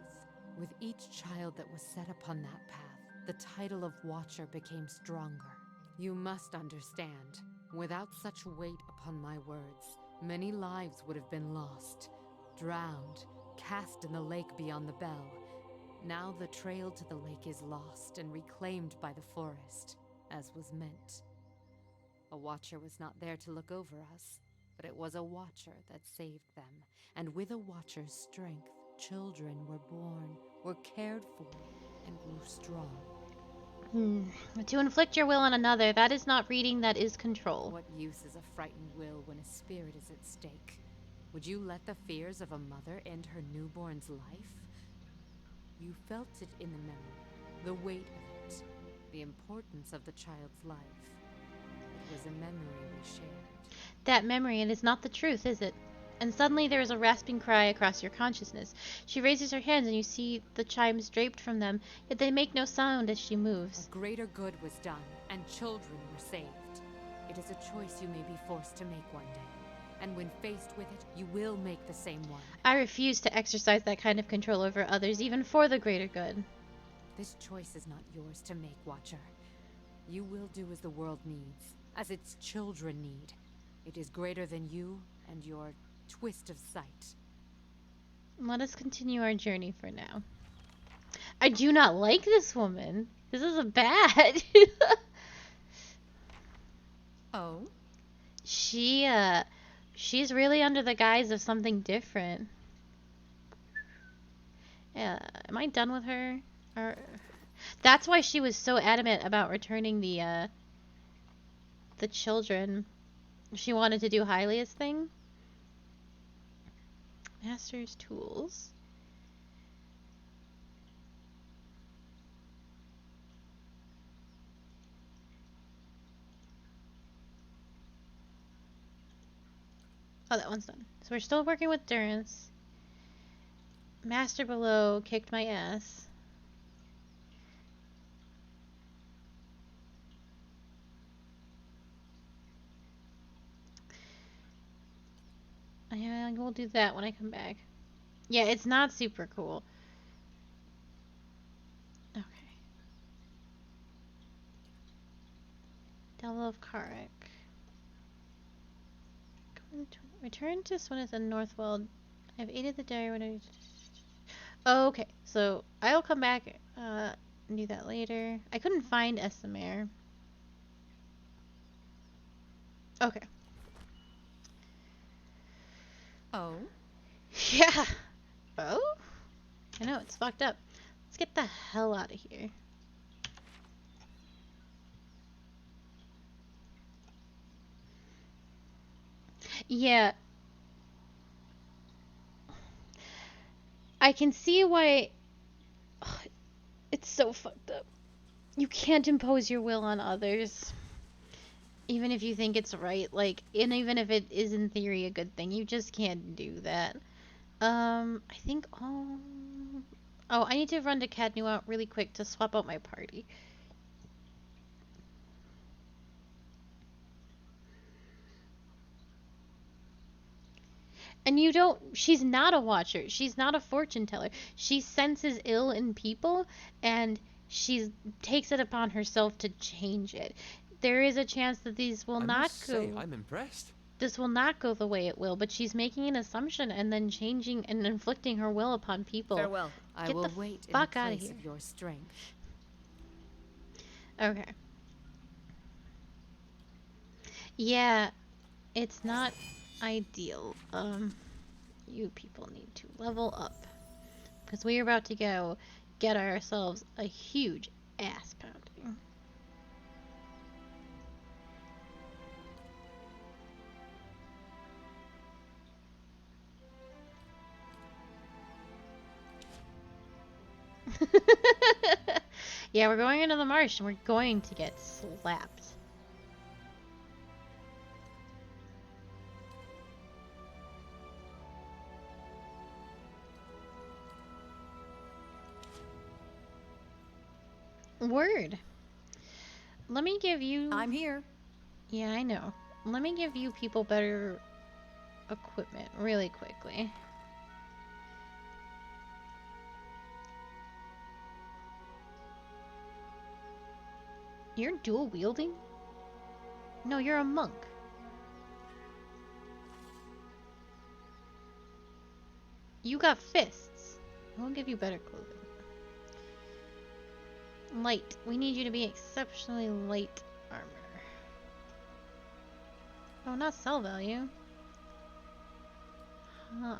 With each child that was set upon that path, the title of Watcher became stronger. You must understand, without such weight upon my words, many lives would have been lost, drowned, cast in the lake beyond the bell. Now the trail to the lake is lost and reclaimed by the forest, as was meant. A watcher was not there to look over us, but it was a watcher that saved them, and with a watcher's strength, children were born, were cared for, and grew strong. To inflict your will on another, that is not reading, that is control. What use is a frightened will when a spirit is at stake? Would you let the fears of a mother end her newborn's life? You felt it in the memory, the weight of it, the importance of the child's life. It was a memory we shared. That memory, it is not the truth, is it? And suddenly there is a rasping cry across your consciousness. She raises her hands and you see the chimes draped from them, yet they make no sound as she moves. A greater good was done, and children were saved. It is a choice you may be forced to make one day, and when faced with it, you will make the same one. I refuse to exercise that kind of control over others, even for the greater good. This choice is not yours to make, Watcher. You will do as the world needs, as its children need. It is greater than you and your twist of sight. Let us continue our journey for now. I do not like this woman. This is a bad. Oh? She's really under the guise of something different. Am I done with her? Or that's why she was so adamant about returning the children. She wanted to do Hylia's thing. Master's tools. Oh, that one's done. So we're still working with Durance. Master below kicked my ass. Yeah, we'll do that when I come back. Yeah, it's not super cool. Okay. Devil of Karak. Return to Swineth and Northwell. I've aided the diary when I... Oh, okay, so I'll come back and do that later. I couldn't find Esamare. Okay. Oh? Yeah. Oh? I know, it's fucked up. Let's get the hell out of here. Yeah. I can see why... It's so fucked up. You can't impose your will on others. Even if you think it's right. Like, and even if it is in theory a good thing. You just can't do that. I think... Oh, I need to run to Cadnu really quick to swap out my party. And you don't... She's not a watcher. She's not a fortune teller. She senses ill in people, and she takes it upon herself to change it. There is a chance that these will I not must go... say, I'm impressed. This will not go the way it will, but she's making an assumption and then changing and inflicting her will upon people. Farewell. I Get will the wait in fuck the outta place here. of your strength. Okay. Yeah, it's not ideal. You people need to level up. Because we are about to go get ourselves a huge ass pounding. Yeah, we're going into the marsh and we're going to get slapped. Word. Let me give you... I'm here. Yeah, I know. Let me give you people better equipment really quickly. You're dual wielding? No, you're a monk. You got fists. I will give you better clothing. Light. We need you to be exceptionally light armor. Oh, not sell value. Hi.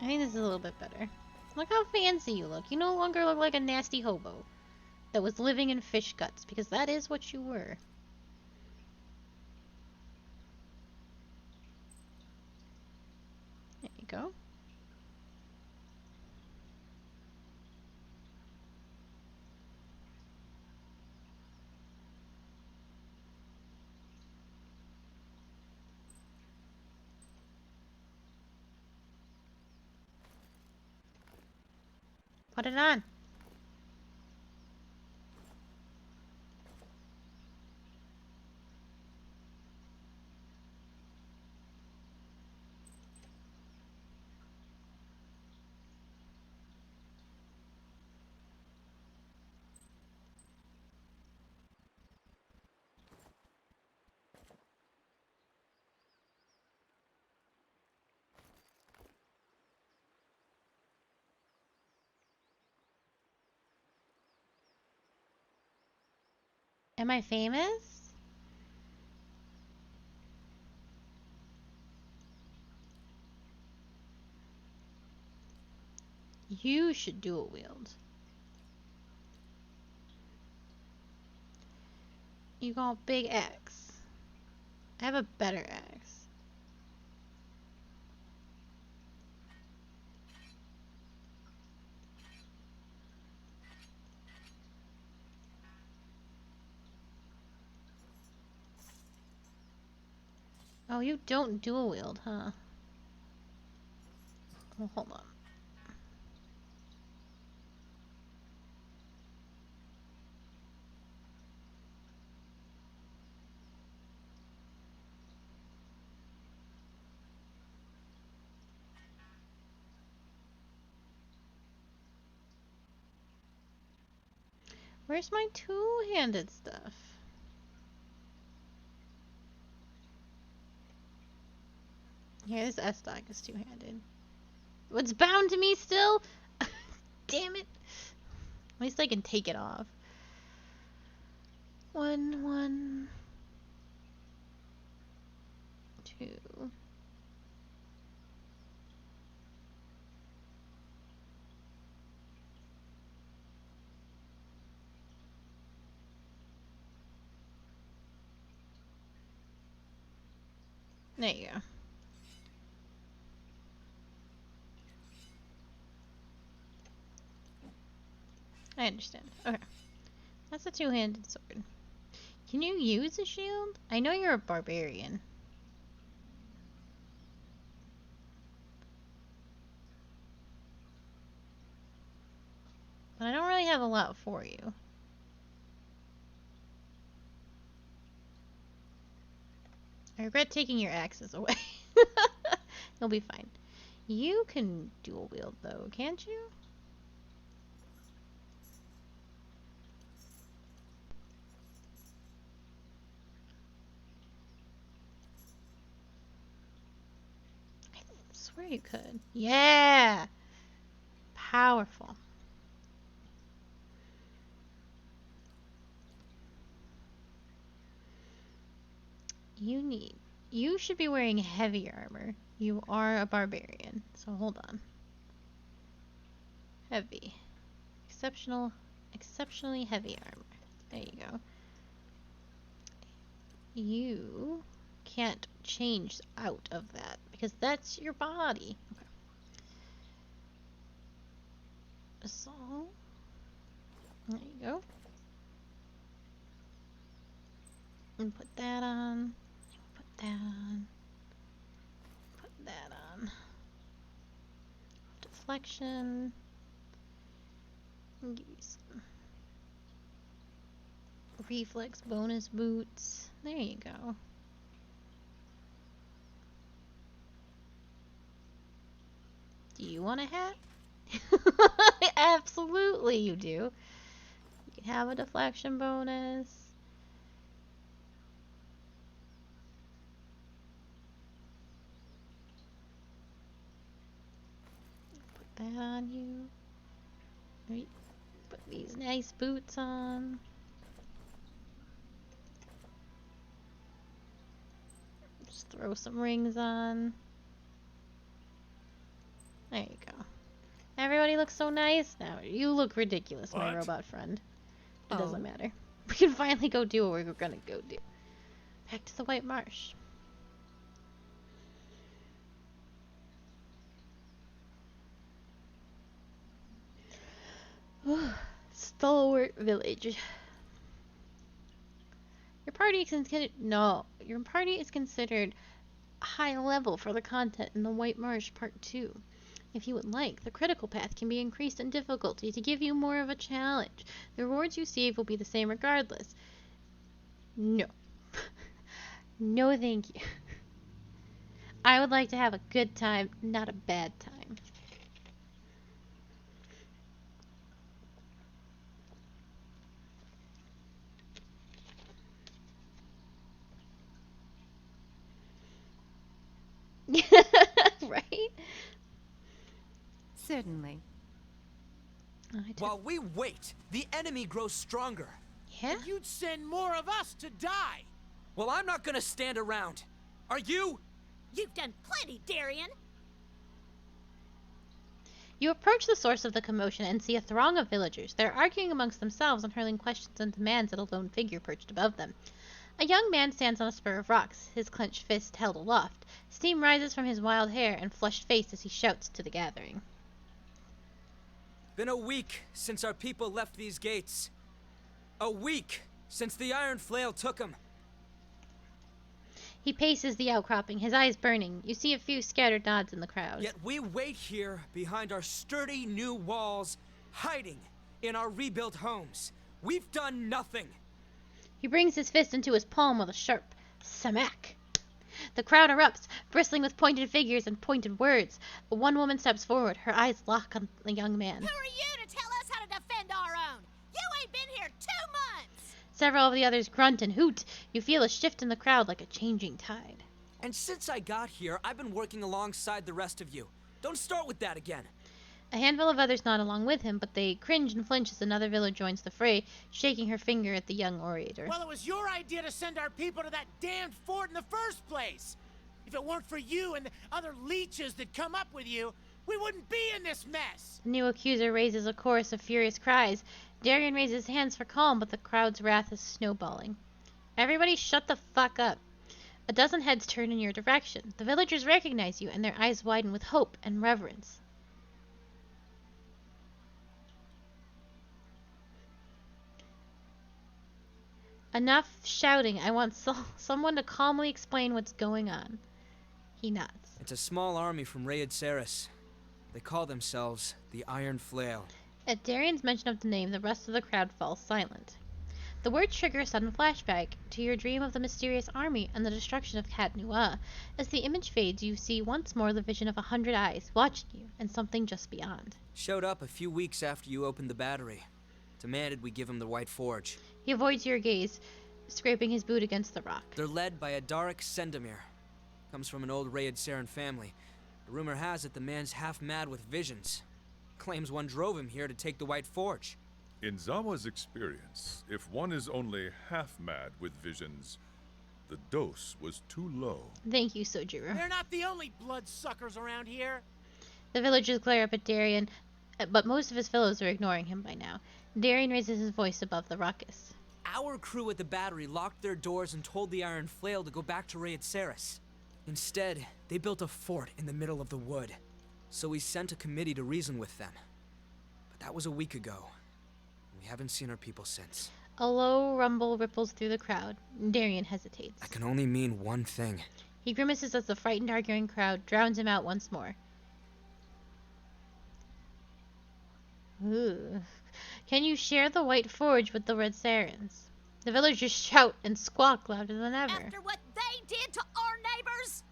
I think this is a little bit better. Look how fancy you look. You no longer look like a nasty hobo that was living in fish guts, because that is what you were. you go. Put it on. Am I famous? You should dual wield. You got big axe. I have a better axe. Oh, you don't dual wield, huh? Well, hold on. Where's my two-handed stuff? Here, this S-Stock is two-handed. What's bound to me still? Damn it. At least I can take it off. 1, 1, 2. There you go. I understand. Okay. That's a two-handed sword. Can you use a shield? I know you're a barbarian. But I don't really have a lot for you. I regret taking your axes away. You'll be fine. You can dual wield though, can't you? I swear you could. Yeah! Powerful. You should be wearing heavy armor. You are a barbarian, so hold on. Heavy. Exceptionally heavy armor. There you go. You can't change out of that because that's your body. Okay. So, there you go. And put that on. Put that on. Put that on. Deflection. Give you some reflex bonus boots. There you go. Do you want a hat? Absolutely you do. You can have a deflection bonus. Put that on you. Right. Put these nice boots on. Just throw some rings on. There you go. Everybody looks so nice now. You look ridiculous, my What? robot friend. It Oh. doesn't matter. We can finally go do what we're gonna go do. Back to the White Marsh. Stalwart Village. Your party is considered high level for the content in the White Marsh Part 2. If you would like, the critical path can be increased in difficulty to give you more of a challenge. The rewards you receive will be the same regardless. No. No thank you. I would like to have a good time, not a bad time. Right? Certainly. While we wait, the enemy grows stronger. Yeah? You'd send more of us to die. Well, I'm not gonna stand around. Are you? You've done plenty, Darian. You approach the source of the commotion and see a throng of villagers. They're arguing amongst themselves and hurling questions and demands at a lone figure perched above them. A young man stands on a spur of rocks, his clenched fist held aloft. Steam rises from his wild hair and flushed face as he shouts to the gathering. Been a week since our people left these gates. A week since the Iron Flail took them. He paces the outcropping, his eyes burning. You see a few scattered nods in the crowd. Yet we wait here behind our sturdy new walls, hiding in our rebuilt homes. We've done nothing. He brings his fist into his palm with a sharp smack. The crowd erupts, bristling with pointed figures and pointed words. One woman steps forward, her eyes lock on the young man. Who are you to tell us how to defend our own? You ain't been here 2 months. Several of the others grunt and hoot. You feel a shift in the crowd like a changing tide. And since I got here, I've been working alongside the rest of you. Don't start with that again. A handful of others nod along with him, but they cringe and flinch as another villager joins the fray, shaking her finger at the young orator. Well, it was your idea to send our people to that damned fort in the first place. If it weren't for you and the other leeches that come up with you, we wouldn't be in this mess. The new accuser raises a chorus of furious cries. Darian raises hands for calm, but the crowd's wrath is snowballing. Everybody shut the fuck up. A dozen heads turn in your direction. The villagers recognize you, and their eyes widen with hope and reverence. Enough shouting. I want someone to calmly explain what's going on. He nods. It's a small army from Raid Saris. They call themselves the Iron Flail. At Darian's mention of the name, the rest of the crowd falls silent. The words trigger a sudden flashback to your dream of the mysterious army and the destruction of Cat Nua. As the image fades, you see once more the vision of 100 eyes watching you and something just beyond. Showed up a few weeks after you opened the battery. Demanded we give him the White Forge. He avoids your gaze, scraping his boot against the rock. They're led by a Darek Sendamir. Comes from an old Raid Saren family. The rumor has it the man's half mad with visions. Claims one drove him here to take the White Forge. In Zawa's experience, if one is only half mad with visions, the dose was too low. Thank you, Sojiro. They're not the only bloodsuckers around here. The villagers glare up at Darian, but most of his fellows are ignoring him by now. Darian raises his voice above the ruckus. Our crew at the battery locked their doors and told the Iron Flail to go back to Raid Saris. Instead, they built a fort in the middle of the wood. So we sent a committee to reason with them. But that was a week ago. We haven't seen our people since. A low rumble ripples through the crowd. Darian hesitates. That can only mean one thing. He grimaces as the frightened arguing crowd drowns him out once more. Ooh. Can you share the White Forge with the Red Sarens? The villagers shout and squawk louder than ever. After what they did to our neighbors?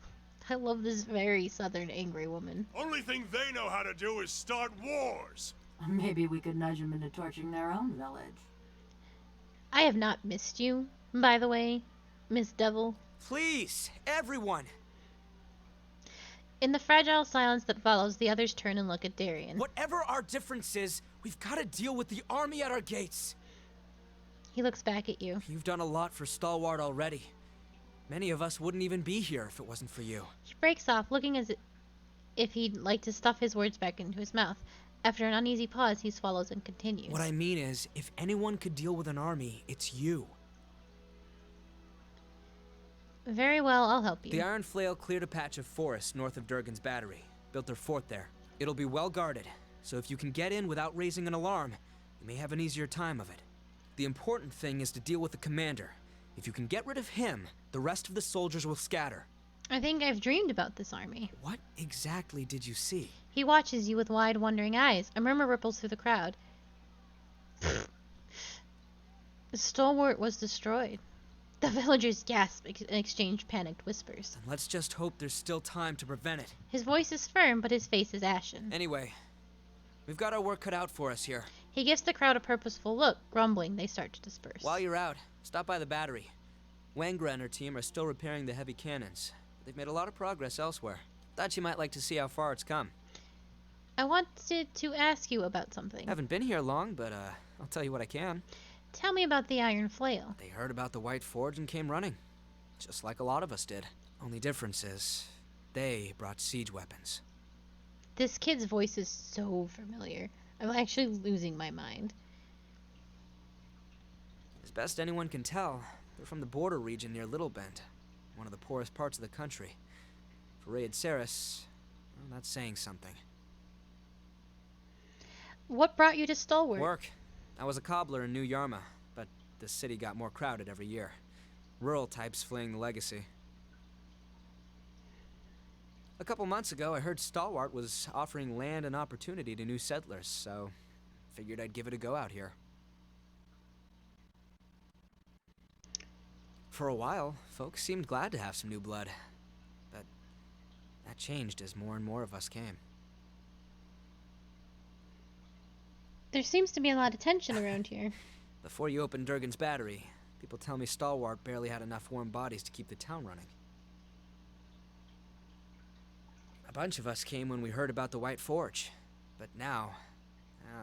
I love this very southern angry woman. Only thing they know how to do is start wars. Maybe we could nudge them into torching their own village. I have not missed you, by the way, Miss Devil. Please, everyone! In the fragile silence that follows, the others turn and look at Darian. Whatever our difference is, we've got to deal with the army at our gates. He looks back at you. You've done a lot for Stalwart already. Many of us wouldn't even be here if it wasn't for you. He breaks off, looking as if he'd like to stuff his words back into his mouth. After an uneasy pause, he swallows and continues. What I mean is, if anyone could deal with an army, it's you. Very well, I'll help you. The Iron Flail cleared a patch of forest north of Durgan's battery. Built their fort there. It'll be well guarded, so if you can get in without raising an alarm, you may have an easier time of it. The important thing is to deal with the commander. If you can get rid of him, the rest of the soldiers will scatter. I think I've dreamed about this army. What exactly did you see? He watches you with wide, wondering eyes. A murmur ripples through the crowd. The stalwart was destroyed. The villagers gasp and exchange panicked whispers. Then let's just hope there's still time to prevent it. His voice is firm, but his face is ashen. Anyway, we've got our work cut out for us here. He gives the crowd a purposeful look. Grumbling, they start to disperse. While you're out, stop by the battery. Wangra and her team are still repairing the heavy cannons. They've made a lot of progress elsewhere. Thought you might like to see how far it's come. I wanted to ask you about something. Haven't been here long, but I'll tell you what I can. Tell me about the Iron Flail. They heard about the White Forge and came running. Just like a lot of us did. Only difference is, they brought siege weapons. This kid's voice is so familiar. I'm actually losing my mind. As best anyone can tell, they're from the border region near Little Bend, one of the poorest parts of the country. For Raid Saris, well, that's saying something. What brought you to Stalwart? Work. I was a cobbler in New Yarma, but the city got more crowded every year. Rural types fleeing the legacy. A couple months ago, I heard Stalwart was offering land and opportunity to new settlers, so figured I'd give it a go out here. For a while, folks seemed glad to have some new blood, but that changed as more and more of us came. There seems to be a lot of tension around here. Before you opened Durgan's battery, people tell me Stalwart barely had enough warm bodies to keep the town running. A bunch of us came when we heard about the White Forge, but now,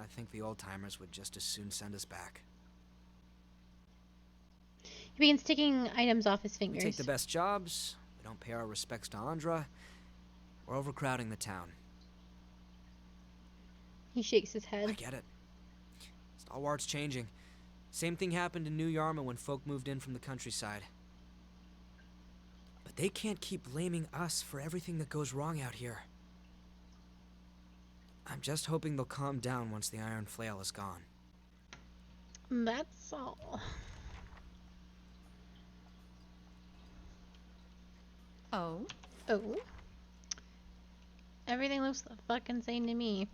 I think the old-timers would just as soon send us back. He begins taking items off his fingers. We take the best jobs, we don't pay our respects to Andra, we're overcrowding the town. He shakes his head. I get it. Stalwart's changing. Same thing happened in New Yarma when folk moved in from the countryside. But they can't keep blaming us for everything that goes wrong out here. I'm just hoping they'll calm down once the Iron Flail is gone. That's all. Oh? Oh? Everything looks the fucking same to me.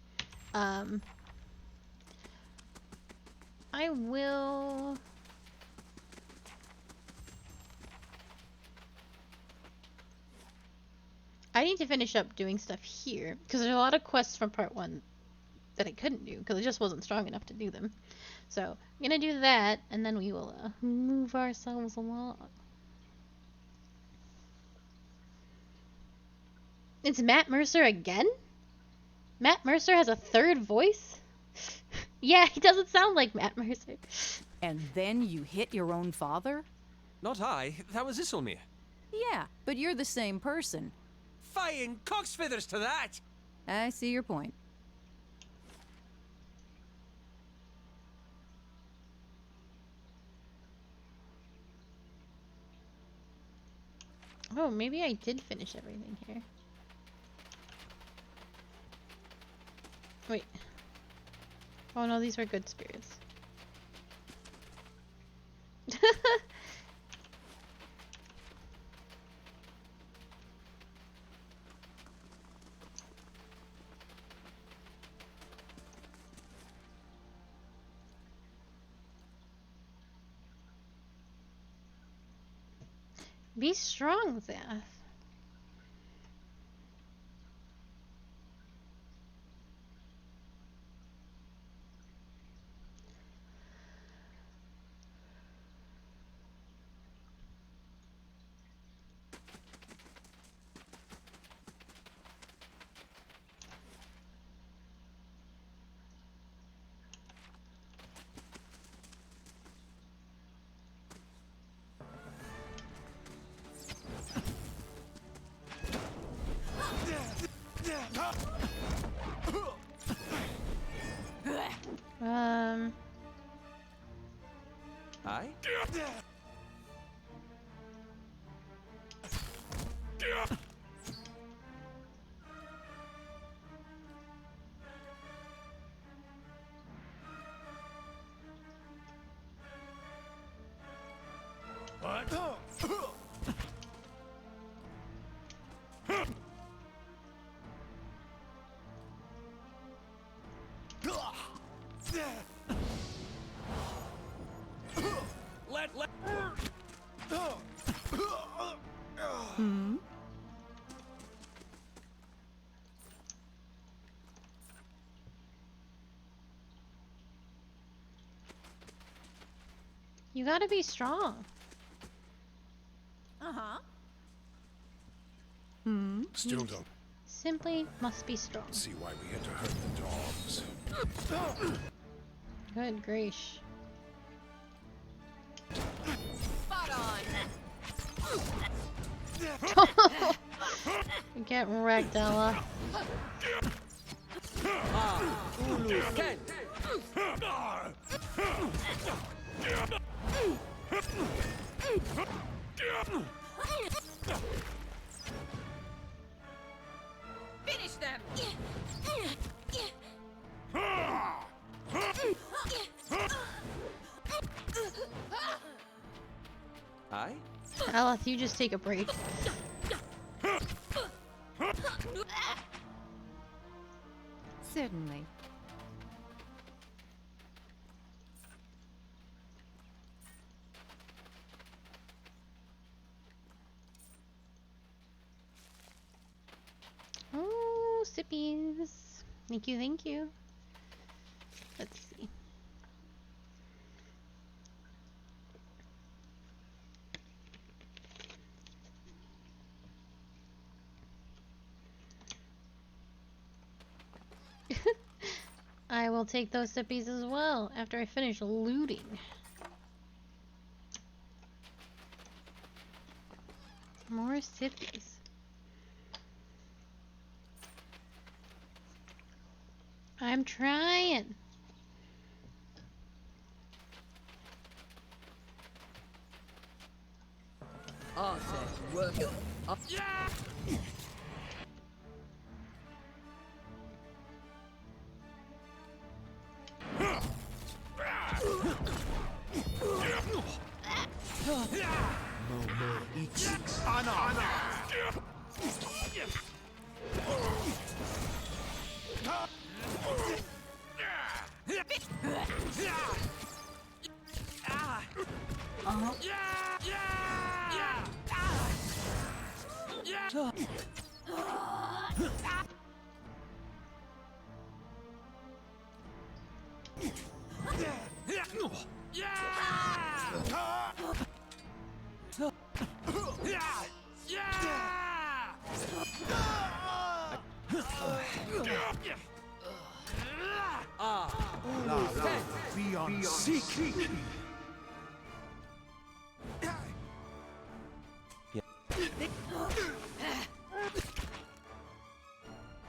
I will... I need to finish up doing stuff here, because there's a lot of quests from part 1 that I couldn't do, because I just wasn't strong enough to do them. So, I'm gonna do that, and then we will move ourselves along. It's Matt Mercer again? Matt Mercer has a third voice? Yeah, he doesn't sound like Matt Mercer. And then you hit your own father? Not I. That was Isilmir. Yeah, but you're the same person. Fine cock's feathers to that! I see your point. Oh, maybe I did finish everything here. Wait. Oh no, these were good spirits. Be strong, Zeph. Aye? You gotta be strong. Uh-huh. Still don't Simply must be strong. see why we had to hurt the dogs. Good grace. Spot on. Get wrecked, Ella. Ken! Finish them. Aye? Ella, you just take a break. Certainly. Oh, sippies. Thank you, thank you. Let's see. I will take those sippies as well after I finish looting. More sippies. I'm trying. Work it up.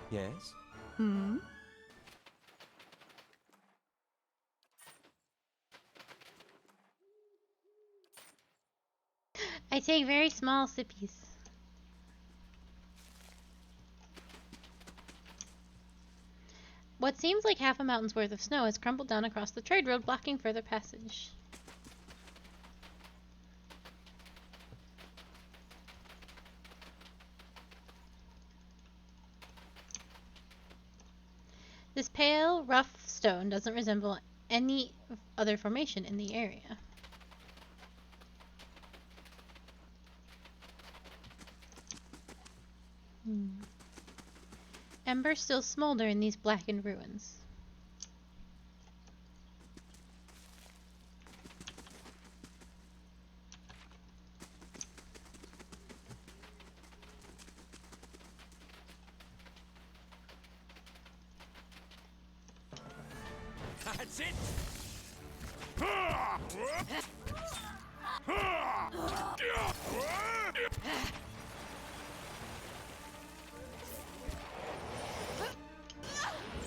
Yes? I take very small sippies. What seems like half a mountain's worth of snow has crumbled down across the trade road, blocking further passage. This pale, rough stone doesn't resemble any other formation in the area. Embers still smolder in these blackened ruins. That's it!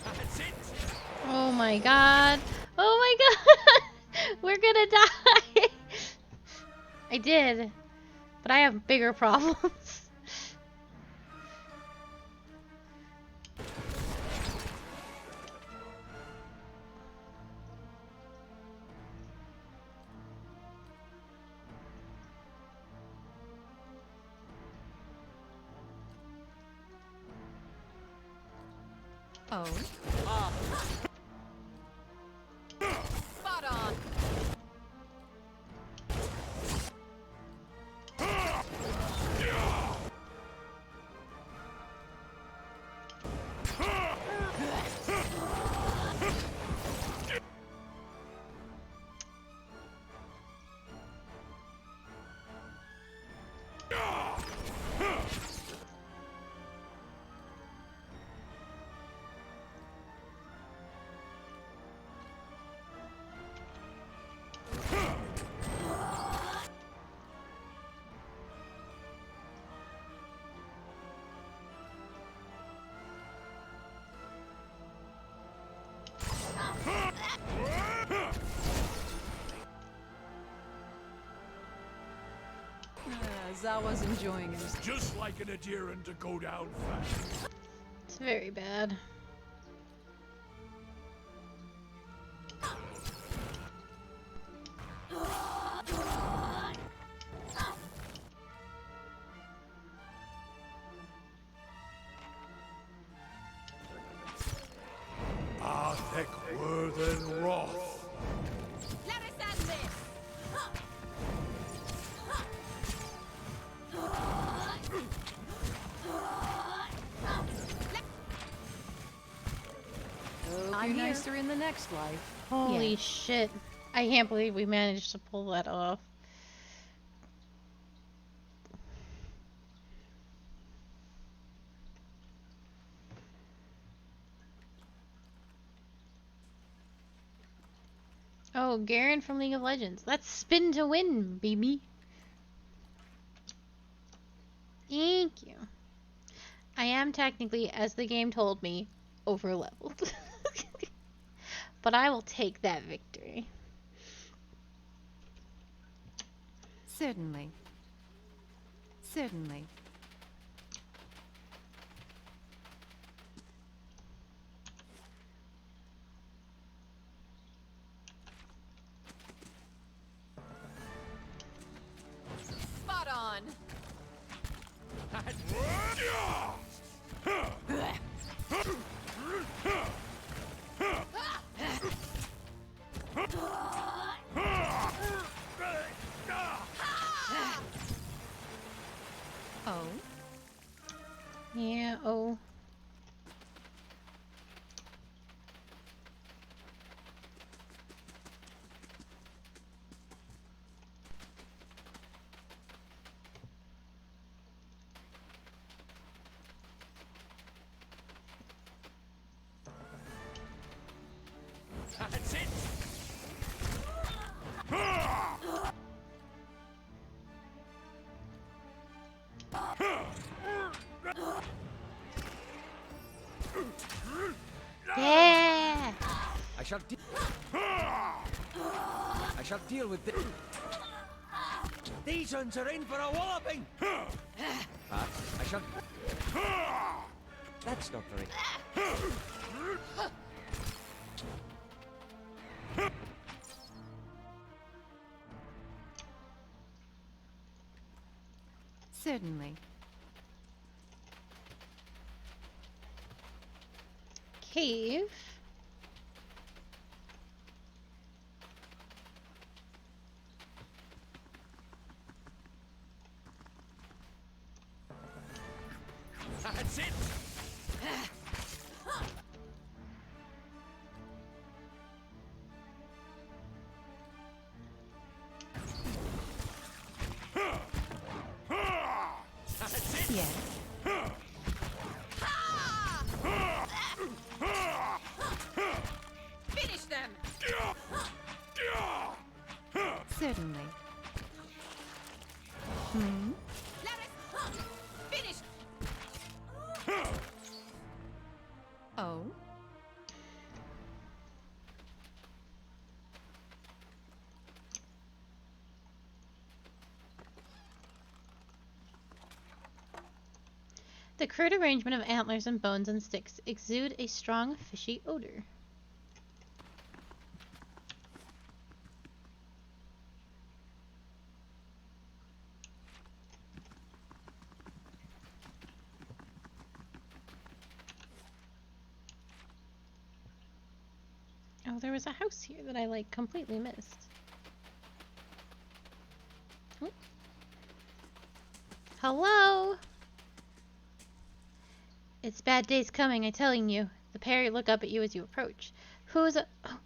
That's it! Oh my god. Oh my god. We're gonna die. I did. But I have bigger problems. Oh. Spot on. Zawa's enjoying himself. Just like an adherent to go down fast. It's very bad. Arthek Worthen Roth. Let us end this! Hope you're nicer in the next life. Holy shit. I can't believe we managed to pull that off. Oh, Garen from League of Legends. Let's spin to win, baby. Thank you. I am technically, as the game told me, over-leveled. But I will take that victory. Certainly. Certainly. Spot on! Oh? Yeah, oh. That's it! Yeah! I shall deal with this. These ones are in for a walloping! I shall... That's not very... Certainly. Cave. That's it! That's it! Yes. Finish them! Certainly. Hmm? Let us finish! Oh? The crude arrangement of antlers and bones and sticks exude a strong fishy odor. Oh, there was a house here that I, like, completely missed. Oh. Hello? It's bad days coming, I'm telling you. The pair look up at you as you approach. Who is a... Oh,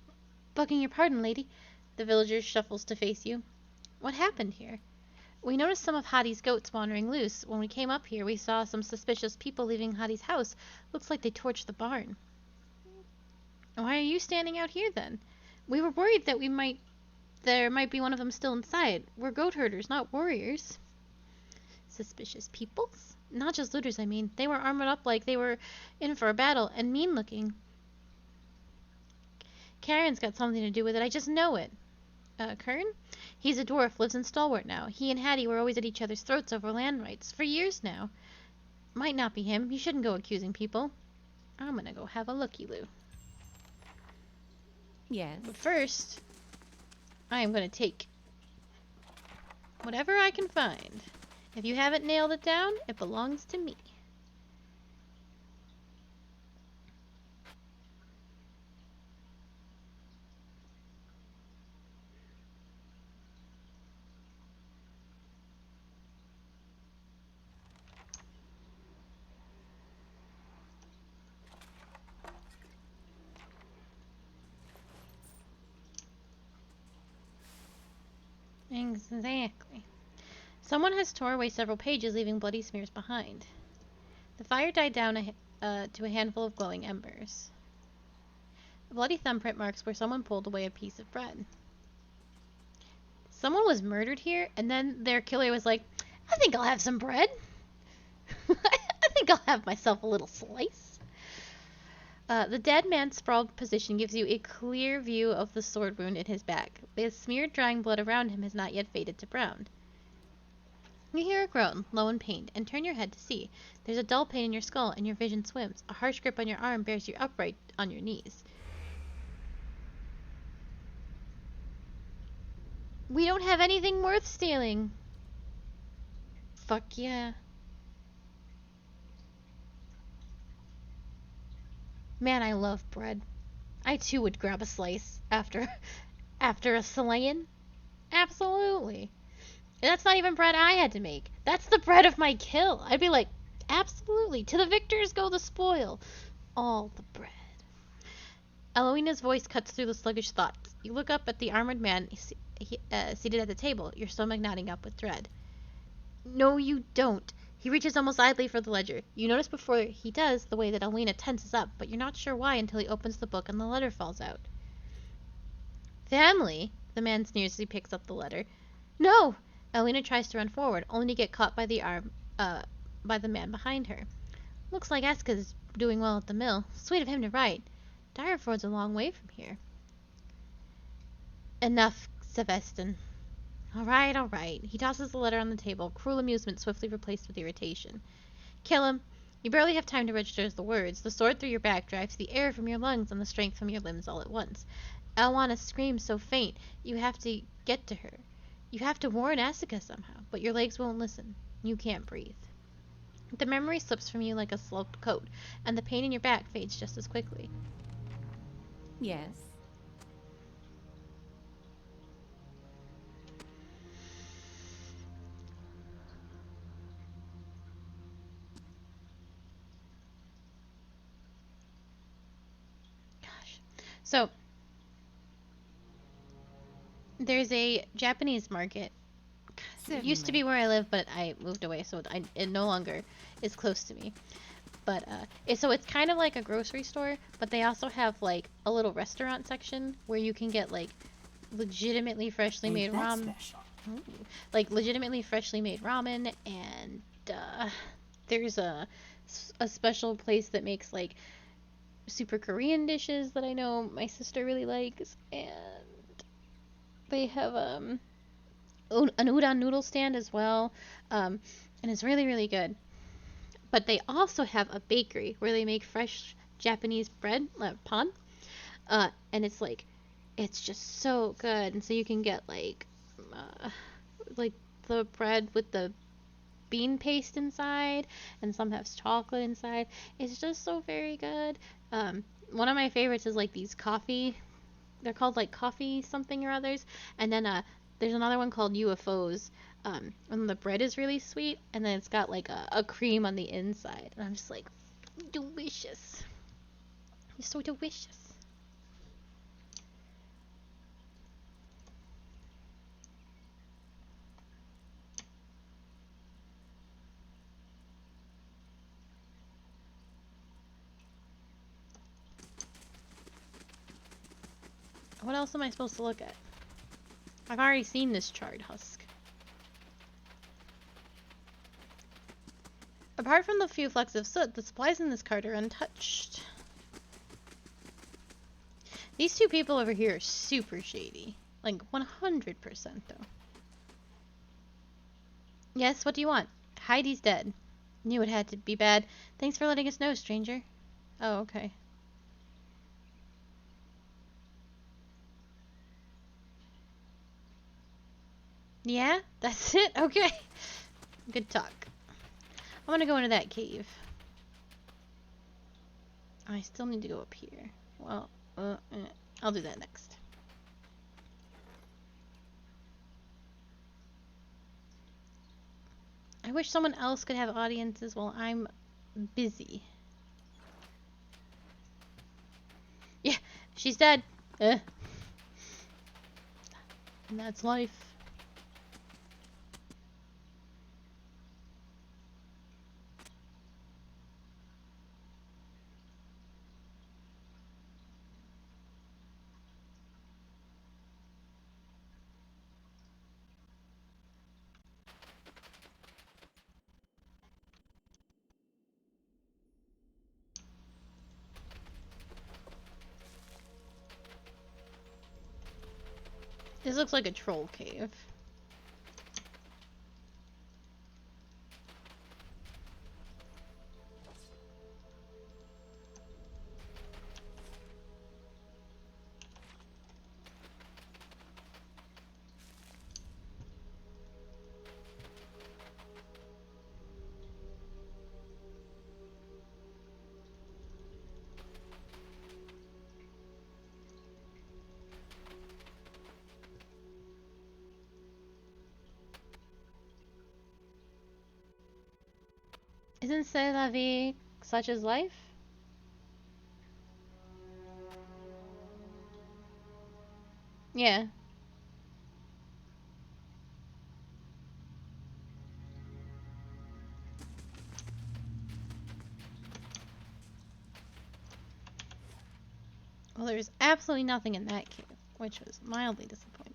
begging your pardon, lady. The villager shuffles to face you. What happened here? We noticed some of Hadi's goats wandering loose. When we came up here, we saw some suspicious people leaving Hadi's house. Looks like they torched the barn. Why are you standing out here, then? We were worried that there might be one of them still inside. We're goat herders, not warriors. Suspicious peoples? Not just looters, I mean. They were armored up like they were in for a battle, and mean-looking. Karen's got something to do with it, I just know it. Kern? He's a dwarf, lives in Stalwart now. He and Hattie were always at each other's throats over land rights. For years now. Might not be him. You shouldn't go accusing people. I'm gonna go have a looky-loo. Yes. But first, I am gonna take whatever I can find. If you haven't nailed it down, it belongs to me. Exactly. Someone has tore away several pages, leaving bloody smears behind. The fire died down to a handful of glowing embers. The bloody thumbprint marks where someone pulled away a piece of bread. Someone was murdered here, and then their killer was like, I think I'll have some bread. I think I'll have myself a little slice. The dead man's sprawled position gives you a clear view of the sword wound in his back. The smeared drying blood around him has not yet faded to brown. You hear a groan, low and pained, and turn your head to see. There's a dull pain in your skull, and your vision swims. A harsh grip on your arm bears you upright on your knees. We don't have anything worth stealing. Fuck yeah. Man, I love bread. I too would grab a slice after a slaying. Absolutely. And that's not even bread I had to make. That's the bread of my kill. I'd be like, absolutely. To the victors go the spoil. All the bread. Eloina's voice cuts through the sluggish thoughts. You look up at the armored man seated at the table, your stomach knotting up with dread. No, you don't. He reaches almost idly for the ledger. You notice before he does the way that Elena tenses up, but you're not sure why until he opens the book and the letter falls out. Family? The man sneers as he picks up the letter. No! Elena tries to run forward, only to get caught by the man behind her. Looks like Eska's doing well at the mill. Sweet of him to write. Direford's a long way from here. Enough, Sevestin. All right. He tosses the letter on the table, cruel amusement swiftly replaced with irritation. Kill him. You barely have time to register the words. The sword through your back drives the air from your lungs and the strength from your limbs all at once. Elwana screams so faint, you have to get to her. You have to warn Asuka somehow, but your legs won't listen. You can't breathe. The memory slips from you like a sloped coat, and the pain in your back fades just as quickly. Yes. Gosh. So, there's a Japanese market. It used to be where I live, but I moved away, so it no longer is close to me. But so it's kind of like a grocery store, but they also have like a little restaurant section where you can get like legitimately freshly made ramen. Like legitimately freshly made ramen, and there's a special place that makes like super Korean dishes that I know my sister really likes, and they have an udon noodle stand as well, and it's really, really good. But they also have a bakery where they make fresh Japanese bread, pan, and it's just so good. And so you can get like the bread with the bean paste inside, and some have chocolate inside. It's just so very good. One of my favorites is like these coffee. They're called like coffee something or others, and then there's another one called UFOs. And the bread is really sweet, and then it's got like a cream on the inside, and I'm just like, delicious. It's so delicious. What else am I supposed to look at? I've already seen this charred husk. Apart from the few flecks of soot, the supplies in this cart are untouched. These two people over here are super shady. Like 100% though. Yes, what do you want? Heidi's dead. Knew it had to be bad. Thanks for letting us know, stranger. Oh, okay. Yeah? That's it? Okay. Good talk. I'm gonna go into that cave. I still need to go up here. Well, I'll do that next. I wish someone else could have audiences while I'm busy. Yeah, she's dead. And that's life. This looks like a troll cave. Isn't c'est la vie such as life? Yeah. Well, there's absolutely nothing in that cave, which was mildly disappointing.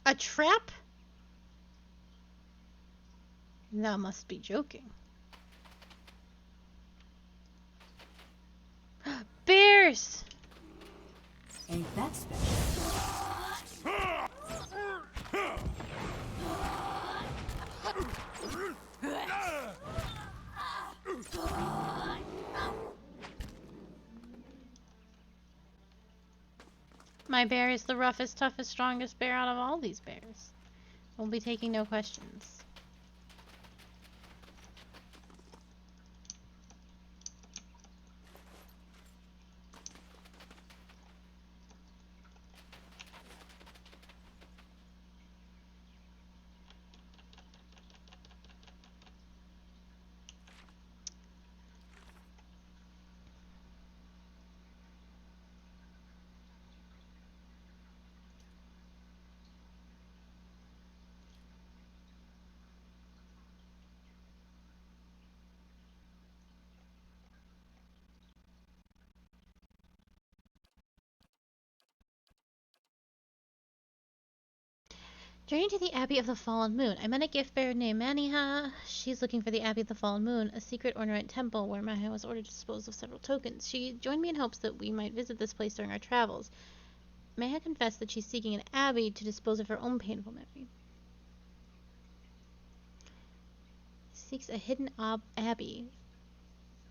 A trap? Thou must be joking. Bears! Ain't that special? My bear is the roughest, toughest, strongest bear out of all these bears. We'll be taking no questions. Journey to the Abbey of the Fallen Moon. I met a gift bearer named Maniha. She's looking for the Abbey of the Fallen Moon, a secret ornament temple where Maniha was ordered to dispose of several tokens. She joined me in hopes that we might visit this place during our travels. Maniha confessed that she's seeking an abbey to dispose of her own painful memory. Seeks a hidden abbey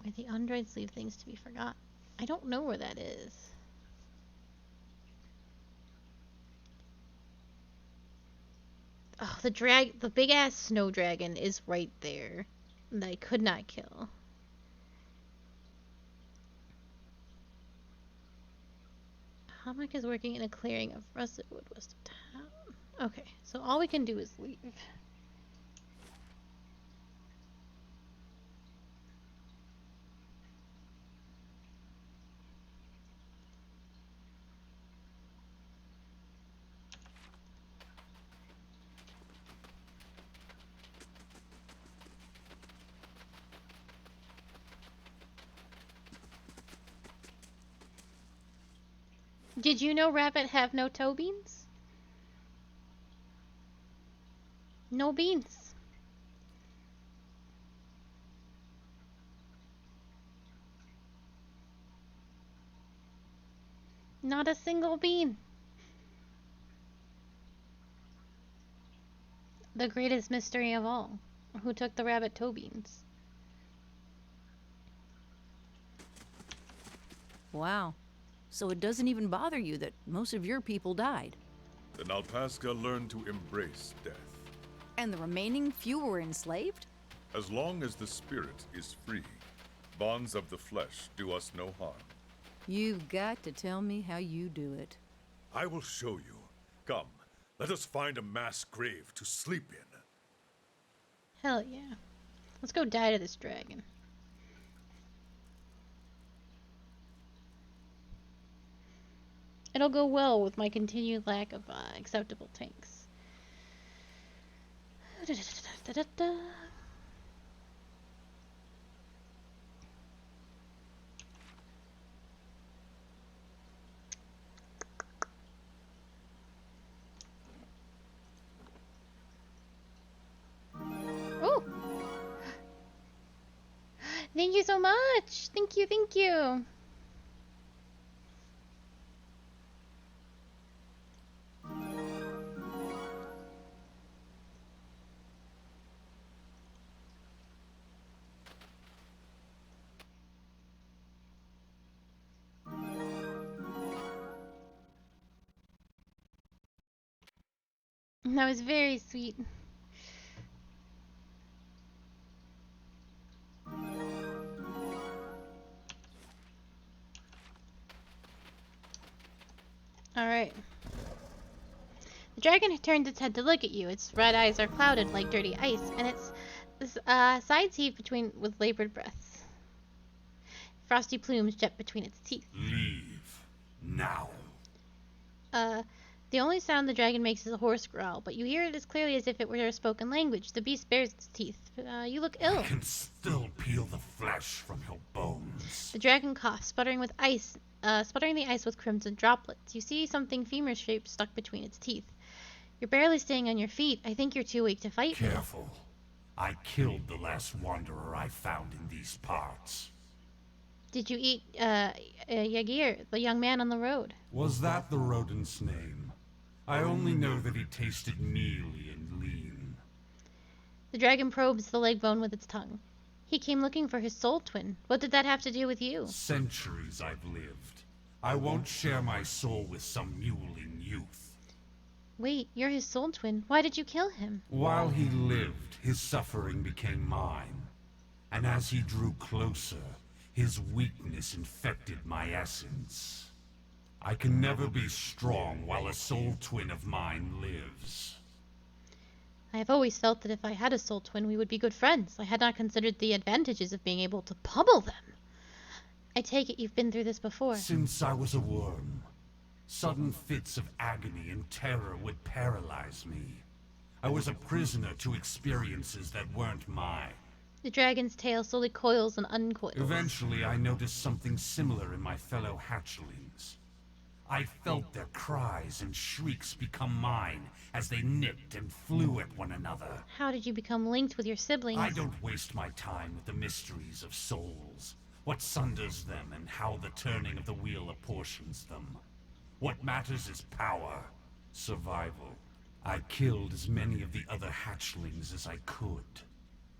where the androids leave things to be forgotten. I don't know where that is. Oh, the big ass snow dragon is right there. That I could not kill. Hamak is working in a clearing of rusted wood west of town. Okay, so all we can do is leave. Did you know rabbit have no toe beans? No beans. Not a single bean. The greatest mystery of all. Who took the rabbit toe beans? Wow. So it doesn't even bother you that most of your people died. Then Alpaska learned to embrace death. And the remaining few were enslaved? As long as the spirit is free, bonds of the flesh do us no harm. You've got to tell me how you do it. I will show you. Come, let us find a mass grave to sleep in. Hell yeah. Let's go die to this dragon. It'll go well with my continued lack of acceptable tanks. Oh! Thank you so much! Thank you, thank you! That was very sweet. Alright. The dragon turned its head to look at you. Its red eyes are clouded like dirty ice, and its sides heave between with labored breaths. Frosty plumes jet between its teeth. Leave. Now. The only sound the dragon makes is a hoarse growl, but you hear it as clearly as if it were a spoken language. The beast bares its teeth. You look ill. I can still peel the flesh from your bones. The dragon coughs, sputtering the ice with crimson droplets. You see something femur-shaped stuck between its teeth. You're barely staying on your feet. I think you're too weak to fight me. Careful. I killed the last wanderer I found in these parts. Did you eat, Yagir, the young man on the road? Was that the rodent's name? I only know that he tasted mealy and lean. The dragon probes the leg bone with its tongue. He came looking for his soul twin. What did that have to do with you? Centuries I've lived. I won't share my soul with some mule in youth. Wait, you're his soul twin. Why did you kill him? While he lived, his suffering became mine. And as he drew closer, his weakness infected my essence. I can never be strong while a soul twin of mine lives. I have always felt that if I had a soul twin, we would be good friends. I had not considered the advantages of being able to pummel them. I take it you've been through this before. Since I was a worm, sudden fits of agony and terror would paralyze me. I was a prisoner to experiences that weren't mine. The dragon's tail slowly coils and uncoils. Eventually, I noticed something similar in my fellow hatchlings. I felt their cries and shrieks become mine as they nipped and flew at one another. How did you become linked with your siblings? I don't waste my time with the mysteries of souls, what sunders them and how the turning of the wheel apportions them. What matters is power, survival. I killed as many of the other hatchlings as I could.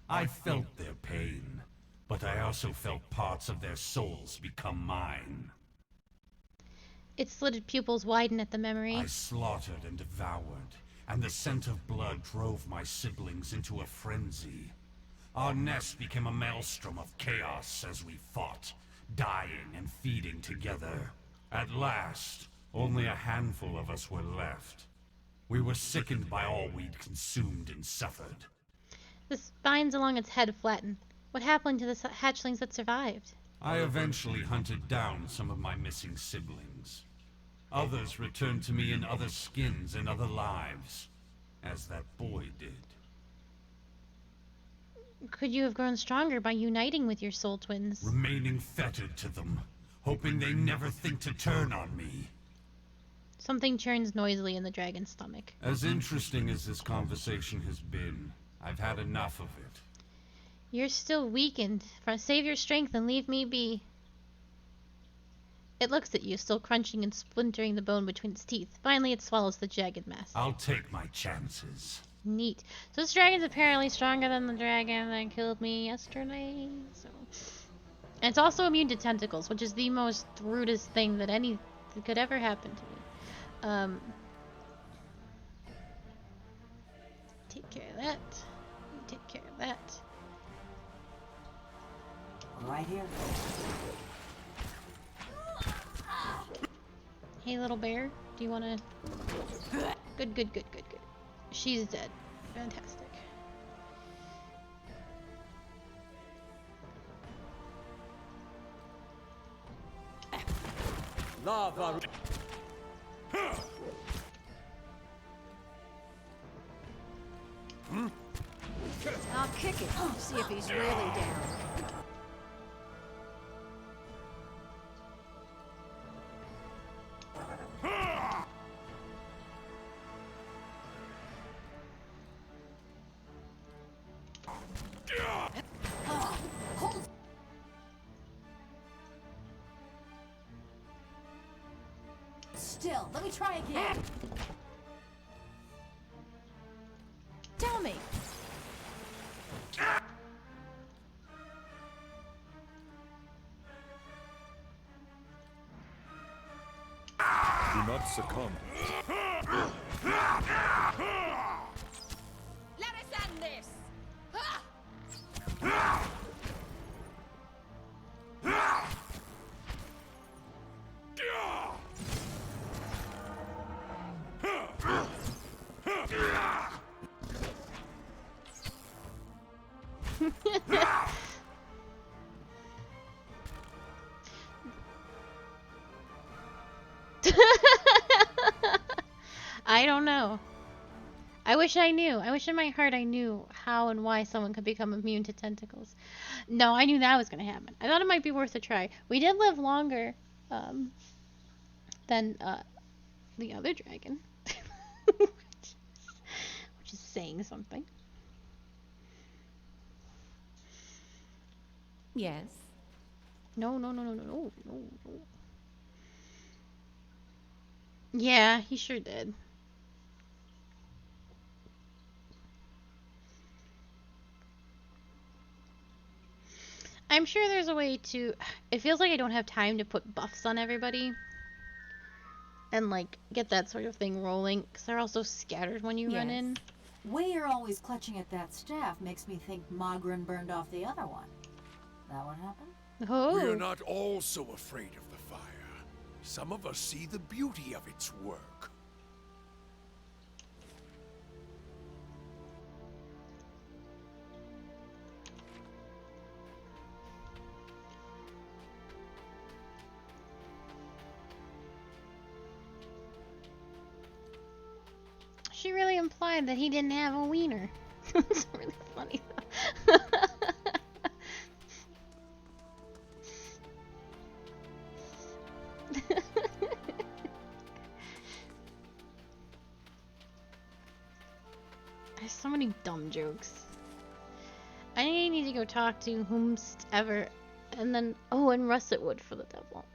I felt their pain, but I also felt parts of their souls become mine. Its slitted pupils widen at the memory. I slaughtered and devoured, and the scent of blood drove my siblings into a frenzy. Our nest became a maelstrom of chaos as we fought, dying and feeding together. At last, only a handful of us were left. We were sickened by all we'd consumed and suffered. The spines along its head flatten. What happened to the hatchlings that survived? I eventually hunted down some of my missing siblings. Others returned to me in other skins and other lives, as that boy did. Could you have grown stronger by uniting with your soul twins? Remaining fettered to them, hoping they never think to turn on me. Something churns noisily in the dragon's stomach. As interesting as this conversation has been, I've had enough of it. You're still weakened. Save your strength and leave me be. It looks at you, still crunching and splintering the bone between its teeth. Finally, it swallows the jagged mass. I'll take my chances. Neat. So this dragon's apparently stronger than the dragon that killed me yesterday. So, and it's also immune to tentacles, which is the most rudest thing that could ever happen to me. Take care of that. Take care of that. Right here. Hey, little bear. Do you want to... Good, good, good, good, good. She's dead. Fantastic. Lava. I'll kick it. See if he's really down. Still, let me try again. Tell me. Do not succumb. Let us end this! I don't know. I wish I knew. I wish in my heart I knew how and why someone could become immune to tentacles. No, I knew that was going to happen. I thought it might be worth a try. We did live longer than the other dragon. Which is saying something. Yes. No, no, no, no, no, no, no, no. Yeah, he sure did. I'm sure there's a way to... It feels like I don't have time to put buffs on everybody. And, like, get that sort of thing rolling. Because they're all so scattered when you run in. Way you're always clutching at that staff makes me think Mogren burned off the other one. That what happened? Oh. We're not all so afraid of the fire. Some of us see the beauty of its work. She really implied that he didn't have a wiener. It's really funny though. There's so many dumb jokes. I need to go talk to whomsoever, and then and russet wood for the devil.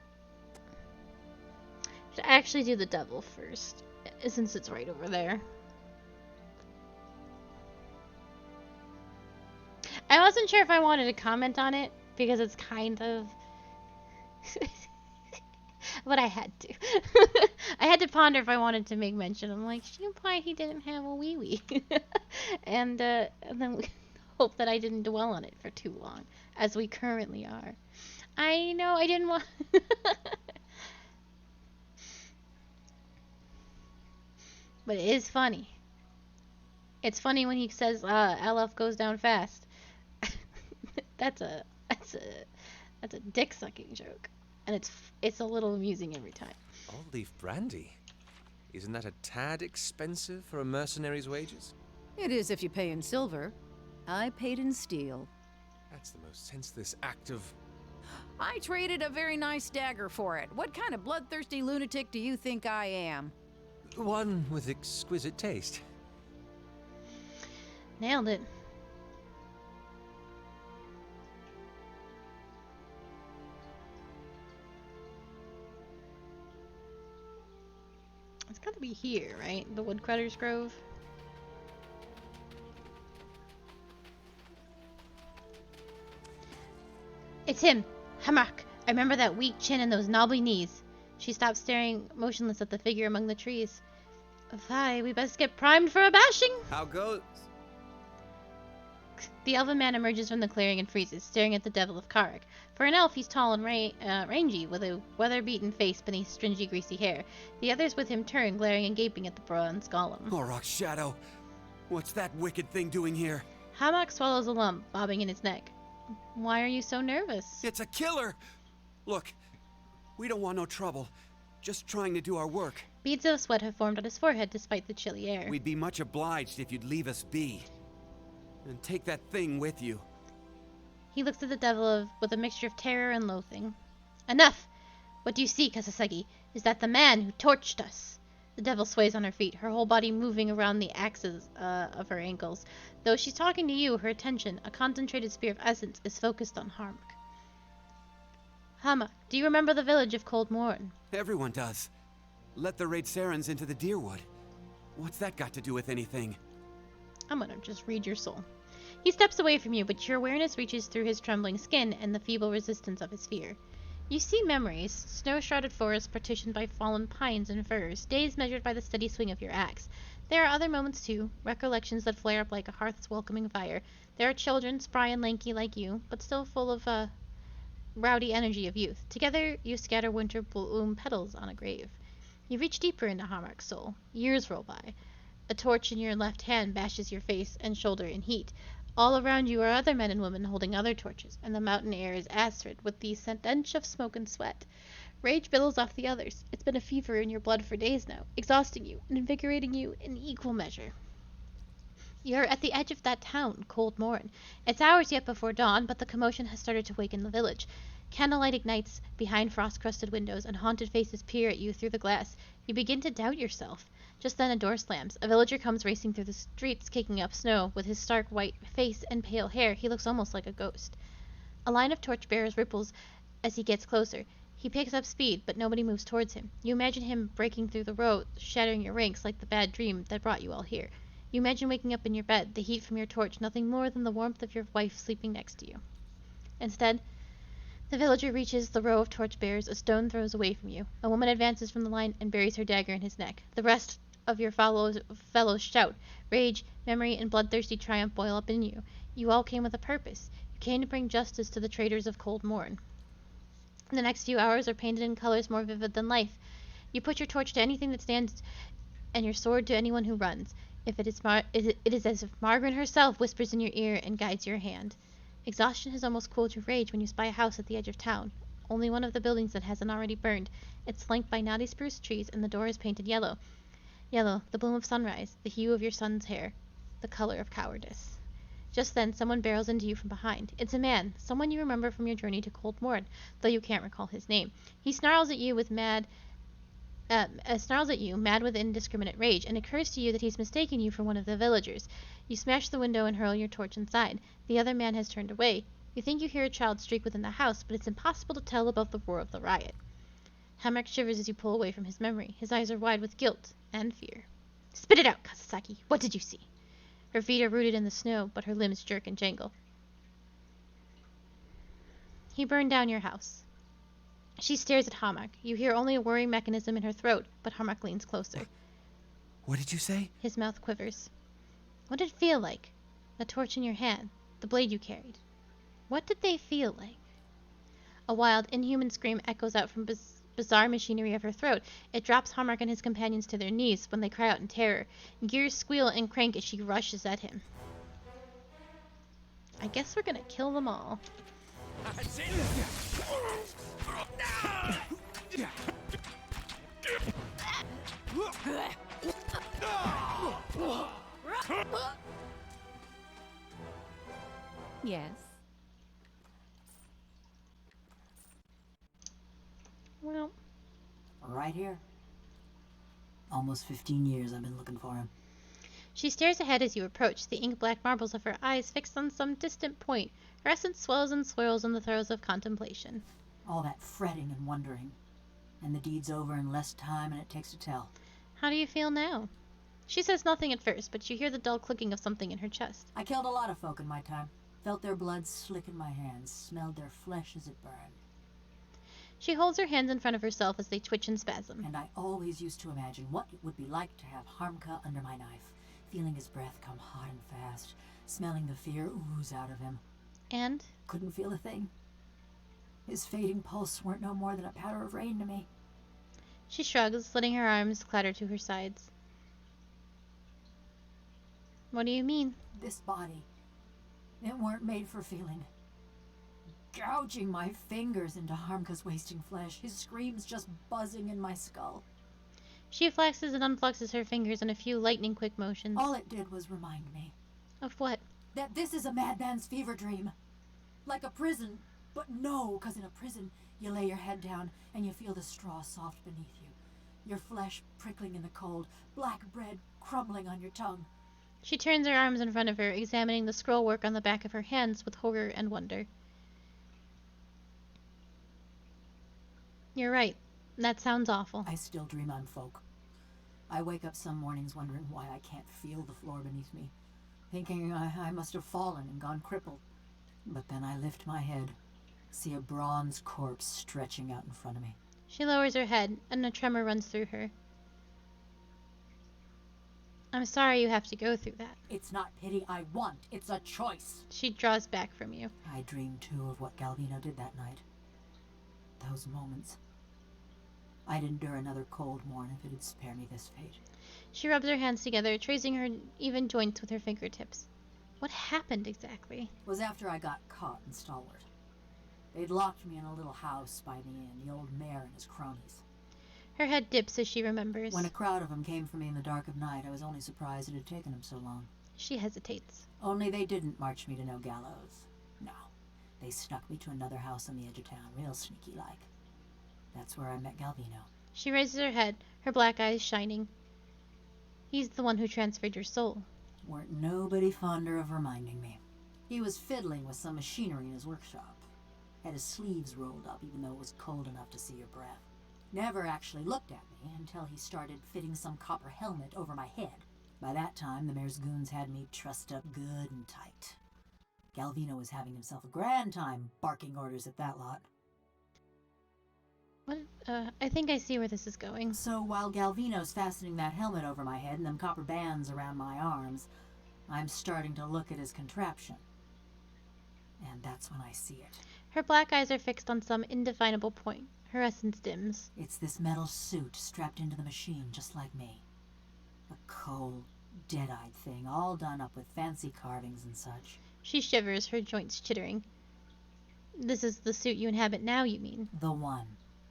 Should actually do the devil first, since it's right over there. I wasn't sure if I wanted to comment on it because it's kind of, but I had to. I had to ponder if I wanted to make mention. I'm like, she implied he didn't have a wee wee, and then we hope that I didn't dwell on it for too long, as we currently are. I know I didn't want. But it is funny. It's funny when he says LF goes down fast. that's a dick sucking joke, and it's a little amusing every time. Old leaf brandy. Isn't that a tad expensive for a mercenary's wages? It is if you pay in silver. I paid in steel. That's the most senseless act of... I traded a very nice dagger for it. What kind of bloodthirsty lunatic do you think I am? One with exquisite taste. Nailed it. It's gotta be here, right? The Woodcutter's Grove. It's him! Hammock! I remember that weak chin and those knobbly knees. She stopped staring motionless at the figure among the trees. Vi, we best get primed for a bashing! How goes? The elven man emerges from the clearing and freezes, staring at the devil of Karak. For an elf, he's tall and rangy, with a weather-beaten face beneath stringy, greasy hair. The others with him turn, glaring and gaping at the bronze golem. Auroch's shadow. What's that wicked thing doing here? Hammock swallows a lump, bobbing in his neck. Why are you so nervous? It's a killer! Look, we don't want no trouble. Just trying to do our work. Beads of sweat have formed on his forehead despite the chilly air. We'd be much obliged if you'd leave us be. And take that thing with you. He looks at the devil with a mixture of terror and loathing. Enough! What do you see, Kasasagi? Is that the man who torched us? The devil sways on her feet, her whole body moving around the axes of her ankles. Though she's talking to you, her attention, a concentrated sphere of essence, is focused on Harmok. Hammock, do you remember the village of Cold Morn? Everyone does. Let the Raid-Sarans into the Deerwood. What's that got to do with anything? I'm gonna just read your soul. He steps away from you, but your awareness reaches through his trembling skin and the feeble resistance of his fear. You see memories, snow-shrouded forests partitioned by fallen pines and firs, days measured by the steady swing of your axe. There are other moments too, recollections that flare up like a hearth's welcoming fire. There are children, spry and lanky like you, but still full of rowdy energy of youth. Together, you scatter winter bloom petals on a grave. You reach deeper into Harmok's soul. Years roll by. A torch in your left hand bashes your face and shoulder in heat. All around you are other men and women holding other torches, and the mountain air is acid with the stench of smoke and sweat. Rage billows off the others. It's been a fever in your blood for days now, exhausting you and invigorating you in equal measure. You're at the edge of that town, Cold Morn. It's hours yet before dawn, but the commotion has started to waken the village. Candlelight ignites behind frost-crusted windows, and haunted faces peer at you through the glass. You begin to doubt yourself. Just then a door slams. A villager comes racing through the streets, kicking up snow. With his stark white face and pale hair, he looks almost like a ghost. A line of torchbearers ripples as he gets closer. He picks up speed, but nobody moves towards him. You imagine him breaking through the road, shattering your ranks like the bad dream that brought you all here. You imagine waking up in your bed, the heat from your torch nothing more than the warmth of your wife sleeping next to you. Instead, the villager reaches the row of torchbearers a stone throws away from you. A woman advances from the line and buries her dagger in his neck. The rest of your fellows shout. Rage, memory, and bloodthirsty triumph boil up in you. You all came with a purpose. You came to bring justice to the traitors of Cold Morn. The next few hours are painted in colors more vivid than life. You put your torch to anything that stands, and your sword to anyone who runs. It is as if Margaret herself whispers in your ear and guides your hand. Exhaustion has almost cooled your rage when you spy a house at the edge of town. Only one of the buildings that hasn't already burned. It's flanked by knotty spruce trees, and the door is painted yellow. Yellow, the bloom of sunrise, the hue of your son's hair, the color of cowardice. Just then, someone barrels into you from behind. It's a man, someone you remember from your journey to Cold Morn, though you can't recall his name. He snarls at you, mad with indiscriminate rage, and it occurs to you that he's mistaken you for one of the villagers. You smash the window and hurl your torch inside. The other man has turned away. You think you hear a child shriek within the house, but it's impossible to tell above the roar of the riot. Hammock shivers as you pull away from his memory. His eyes are wide with guilt and fear. Spit it out, Kasasaki. What did you see? Her feet are rooted in the snow, but her limbs jerk and jangle. He burned down your house. She stares at Hammock. You hear only a whirring mechanism in her throat, but Hammock leans closer. What did you say? His mouth quivers. What did it feel like? The torch in your hand, the blade you carried. What did they feel like? A wild, inhuman scream echoes out from bizarre machinery of her throat. It drops Hammock and his companions to their knees when they cry out in terror. Gears squeal and crank as she rushes at him. I guess we're gonna kill them all. Yes. Well. Right here. Almost 15 years I've been looking for him. She stares ahead as you approach, the ink-black marbles of her eyes fixed on some distant point. Her essence swells and swirls in the throes of contemplation. All that fretting and wondering. And the deed's over in less time than it takes to tell. How do you feel now? She says nothing at first, but you hear the dull clicking of something in her chest. I killed a lot of folk in my time. Felt their blood slick in my hands, smelled their flesh as it burned. She holds her hands in front of herself as they twitch and spasm. And I always used to imagine what it would be like to have Harmka under my knife, feeling his breath come hot and fast, smelling the fear ooze out of him. And? Couldn't feel a thing. His fading pulse weren't no more than a patter of rain to me. She shrugs, letting her arms clatter to her sides. What do you mean? This body, it weren't made for feeling. Gouging my fingers into Harmka's wasting flesh, his screams just buzzing in my skull. She flexes and unflexes her fingers in a few lightning-quick motions. All it did was remind me. Of what? That this is a madman's fever dream. Like a prison, but no, 'cause in a prison, you lay your head down and you feel the straw soft beneath you. Your flesh prickling in the cold, black bread crumbling on your tongue. She turns her arms in front of her, examining the scroll work on the back of her hands with horror and wonder. You're right. That sounds awful. I still dream I'm folk. I wake up some mornings wondering why I can't feel the floor beneath me, thinking I must have fallen and gone crippled. But then I lift my head, see a bronze corpse stretching out in front of me. She lowers her head, and a tremor runs through her. I'm sorry you have to go through that. It's not pity I want, it's a choice. She draws back from you. I dreamed too of what Galvino did that night. Those moments. I'd endure another cold morn if it'd spare me this fate. She rubs her hands together, tracing her even joints with her fingertips. What happened exactly? It was after I got caught in Stalwart. They'd locked me in a little house by the inn, the old mayor and his cronies. Her head dips as she remembers. When a crowd of them came for me in the dark of night, I was only surprised it had taken them so long. She hesitates. Only they didn't march me to no gallows. No. They snuck me to another house on the edge of town, real sneaky-like. That's where I met Galvino. She raises her head, her black eyes shining. He's the one who transferred your soul. Weren't nobody fonder of reminding me. He was fiddling with some machinery in his workshop. Had his sleeves rolled up even though it was cold enough to see your breath. Never actually looked at me until he started fitting some copper helmet over my head. By that time, the mayor's goons had me trussed up good and tight. Galvino was having himself a grand time barking orders at that lot. What? I think I see where this is going. So while Galvino's fastening that helmet over my head and them copper bands around my arms, I'm starting to look at his contraption. And that's when I see it. Her black eyes are fixed on some indefinable point. Her essence dims. It's this metal suit strapped into the machine, just like me. A cold, dead-eyed thing, all done up with fancy carvings and such. She shivers, her joints chittering. This is the suit you inhabit now, you mean? The one.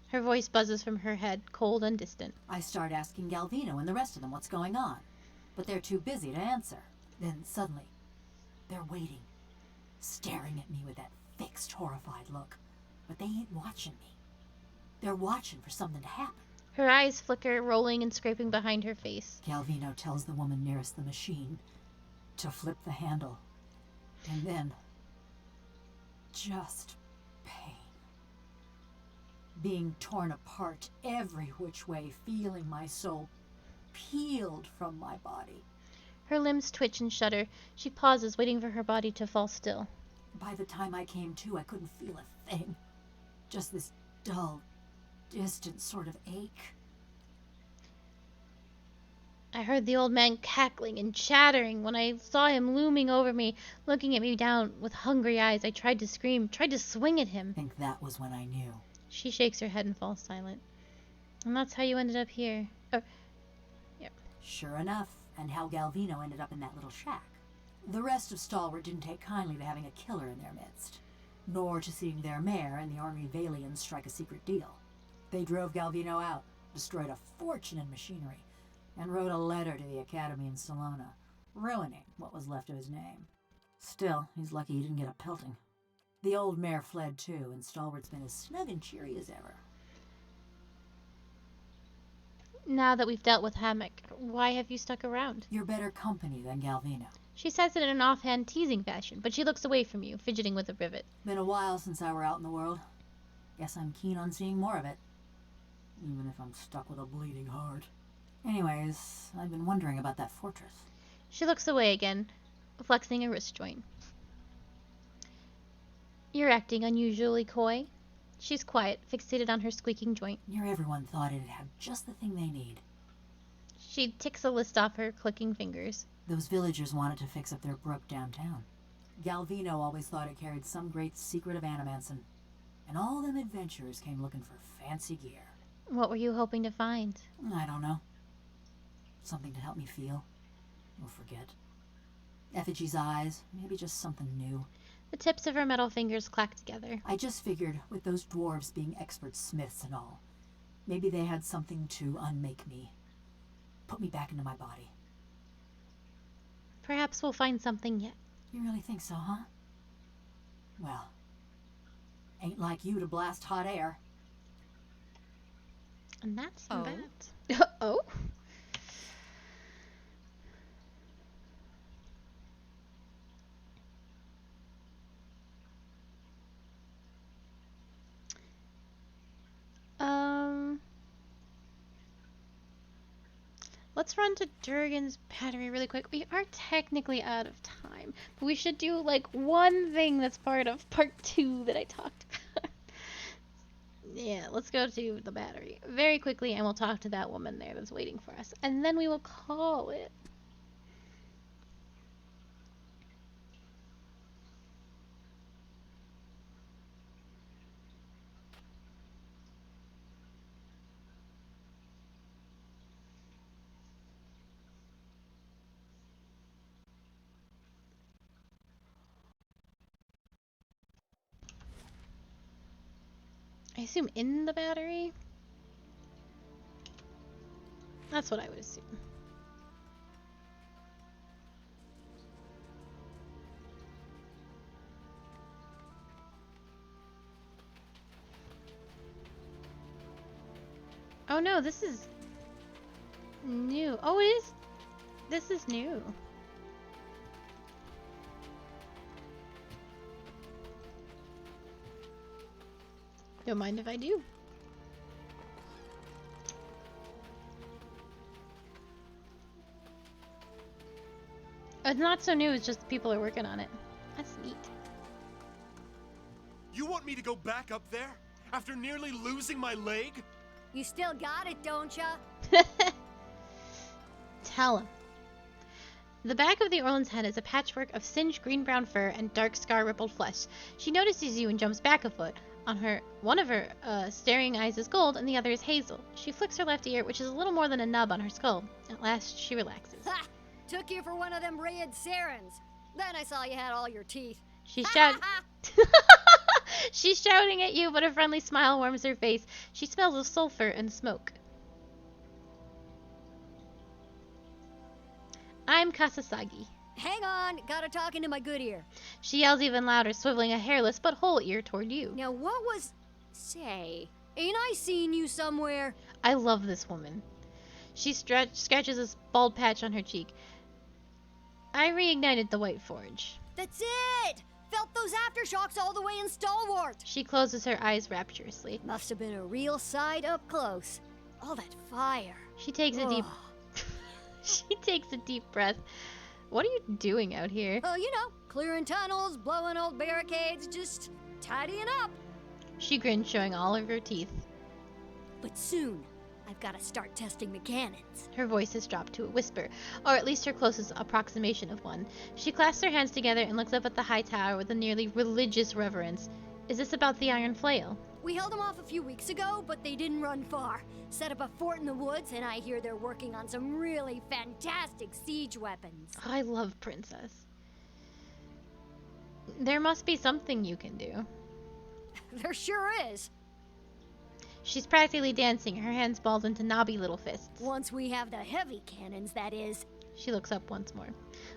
Her voice buzzes from her head, cold and distant. I start asking Galvino and the rest of them what's going on, but they're too busy to answer. Then suddenly, they're waiting, staring at me with that fixed, horrified look. But they ain't watching me. They're watching for something to happen. Her eyes flicker, rolling and scraping behind her face. Galvino tells the woman nearest the machine to flip the handle. And then, just pain. Being torn apart every which way, feeling my soul peeled from my body. Her limbs twitch and shudder. She pauses, waiting for her body to fall still. By the time I came to, I couldn't feel a thing. Just this dull, distant sort of ache. I heard the old man cackling and chattering. When I saw him looming over me, looking at me down with hungry eyes, I tried to scream, tried to swing at him. I think that was when I knew. She shakes her head and falls silent. And that's how you ended up here. Oh, yep. Sure enough, and how Galvino ended up in that little shack. The rest of Stalwart didn't take kindly to having a killer in their midst, nor to seeing their mayor and the army Valians strike a secret deal. They drove Galvino out, destroyed a fortune in machinery, and wrote a letter to the Academy in Salona, ruining what was left of his name. Still, he's lucky he didn't get a pelting. The old mayor fled too, and Stalwart's been as snug and cheery as ever. Now that we've dealt with Hammock, why have you stuck around? You're better company than Galvino. She says it in an offhand, teasing fashion, but she looks away from you, fidgeting with a rivet. Been a while since I were out in the world. Guess I'm keen on seeing more of it. Even if I'm stuck with a bleeding heart. Anyways, I've been wondering about that fortress. She looks away again, flexing a wrist joint. You're acting unusually coy. She's quiet, fixated on her squeaking joint. Near everyone thought it'd have just the thing they need. She ticks a list off her clicking fingers. Those villagers wanted to fix up their brook downtown. Galvino always thought it carried some great secret of Animanson. And all them adventurers came looking for fancy gear. What were you hoping to find? I don't know. Something to help me feel. Or forget. Effigy's eyes, maybe just something new. The tips of her metal fingers clack together. I just figured, with those dwarves being expert smiths and all, maybe they had something to unmake me. Put me back into my body. Perhaps we'll find something yet. You really think so, huh? Well, ain't like you to blast hot air. And that's that. Oh? Let's run to Durgan's Battery really quick. We are technically out of time, but we should do like one thing that's part of part 2 that I talked about. Yeah, let's go to the Battery very quickly and we'll talk to that woman there that's waiting for us. And then we will call it. I assume in the Battery? That's what I would assume. Oh no, this is new. Oh, it is. This is new. Don't mind if I do. It's not so new, it's just people are working on it. That's neat. You want me to go back up there? After nearly losing my leg? You still got it, don't ya? Tell him. The back of the Orland's head is a patchwork of singed green-brown fur and dark scar-rippled flesh. She notices you and jumps back a foot. One of her staring eyes is gold and the other is hazel. She flicks her left ear, which is a little more than a nub on her skull. At last, she relaxes. Ha! Took you for one of them red Sarens. Then I saw you had all your teeth. She's shouting at you, but a friendly smile warms her face. She smells of sulfur and smoke. I'm Kasasagi. Hang on, gotta talk into my good ear. She yells even louder, swiveling a hairless but whole ear toward you. Now what was... Say, ain't I seen you somewhere? I love this woman. She scratches a bald patch on her cheek. I reignited the White Forge. That's it! Felt those aftershocks all the way in Stalwart. She closes her eyes rapturously. Must have been a real sight up close. All that fire. She takes a deep... She takes a deep breath. What are you doing out here? Oh, you know, clearing tunnels, blowing old barricades, just tidying up. She grins, showing all of her teeth. But soon, I've got to start testing the cannons. Her voice has dropped to a whisper, or at least her closest approximation of one. She clasps her hands together and looks up at the high tower with a nearly religious reverence. Is this about the Iron Flail? We held them off a few weeks ago, but they didn't run far. Set up a fort in the woods, and I hear they're working on some really fantastic siege weapons. I love Princess. There must be something you can do. There sure is. She's practically dancing, her hands balled into knobby little fists. Once we have the heavy cannons, that is. She looks up once more.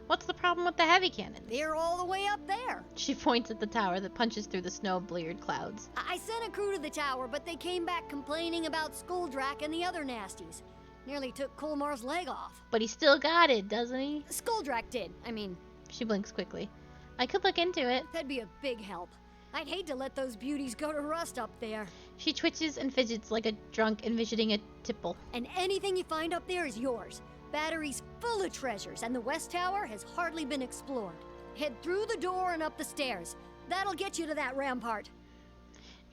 What's the problem with the heavy cannons? They're all the way up there. She points at the tower that punches through the snow-bleared clouds. I sent a crew to the tower, but they came back complaining about Skuldrak and the other nasties. Nearly took Kolmar's leg off. But he still got it, doesn't he? Skuldrak did. I mean... She blinks quickly. I could look into it. That'd be a big help. I'd hate to let those beauties go to rust up there. She twitches and fidgets like a drunk envisioning a tipple. And anything you find up there is yours. Battery's full of treasures, and the West Tower has hardly been explored. Head through the door and up the stairs. That'll get you to that rampart.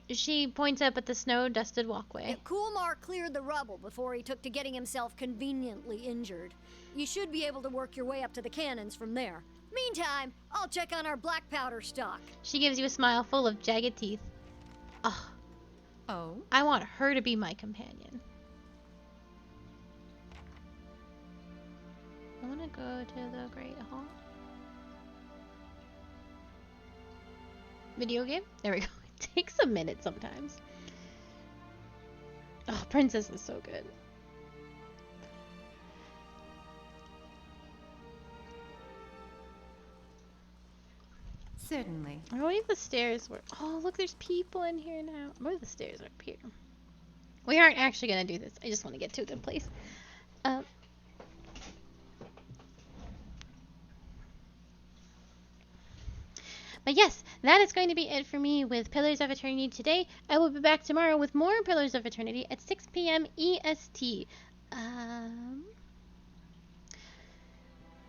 She points up at the snow-dusted walkway. Coolmar cleared the rubble before he took to getting himself conveniently injured. You should be able to work your way up to the cannons from there. Meantime, I'll check on our black powder stock. She gives you a smile full of jagged teeth. Oh. Oh? I want her to be my companion. I want to go to the Great Hall. Video game? There we go. It takes a minute sometimes. Oh, Princess is so good. Certainly. I believe the stairs were... Oh, look, there's people in here now. I believe the stairs are up here. We aren't actually going to do this. I just want to get to a good place. But yes, that is going to be it for me with Pillars of Eternity today. I will be back tomorrow with more Pillars of Eternity at 6 p.m. EST.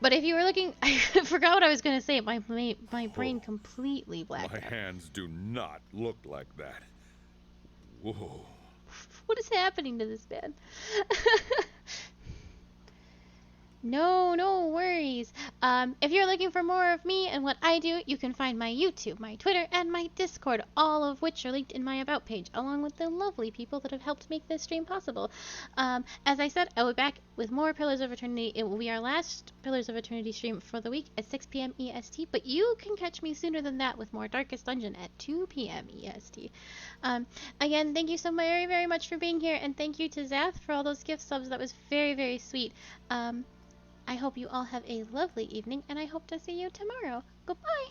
But if you were looking... I forgot what I was going to say. My brain completely blacked out. My hands do not look like that. Whoa. What is happening to this man? No worries. If you're looking for more of me and what I do, you can find my YouTube, my Twitter, and my Discord, all of which are linked in my About page, along with the lovely people that have helped make this stream possible. As I said, I will be back with more Pillars of Eternity. It will be our last Pillars of Eternity stream for the week at 6 p.m. EST, but you can catch me sooner than that with more Darkest Dungeon at 2 p.m. EST. Again, thank you so very, very much for being here, and thank you to Zath for all those gift subs. That was very, very sweet. I hope you all have a lovely evening, and I hope to see you tomorrow. Goodbye!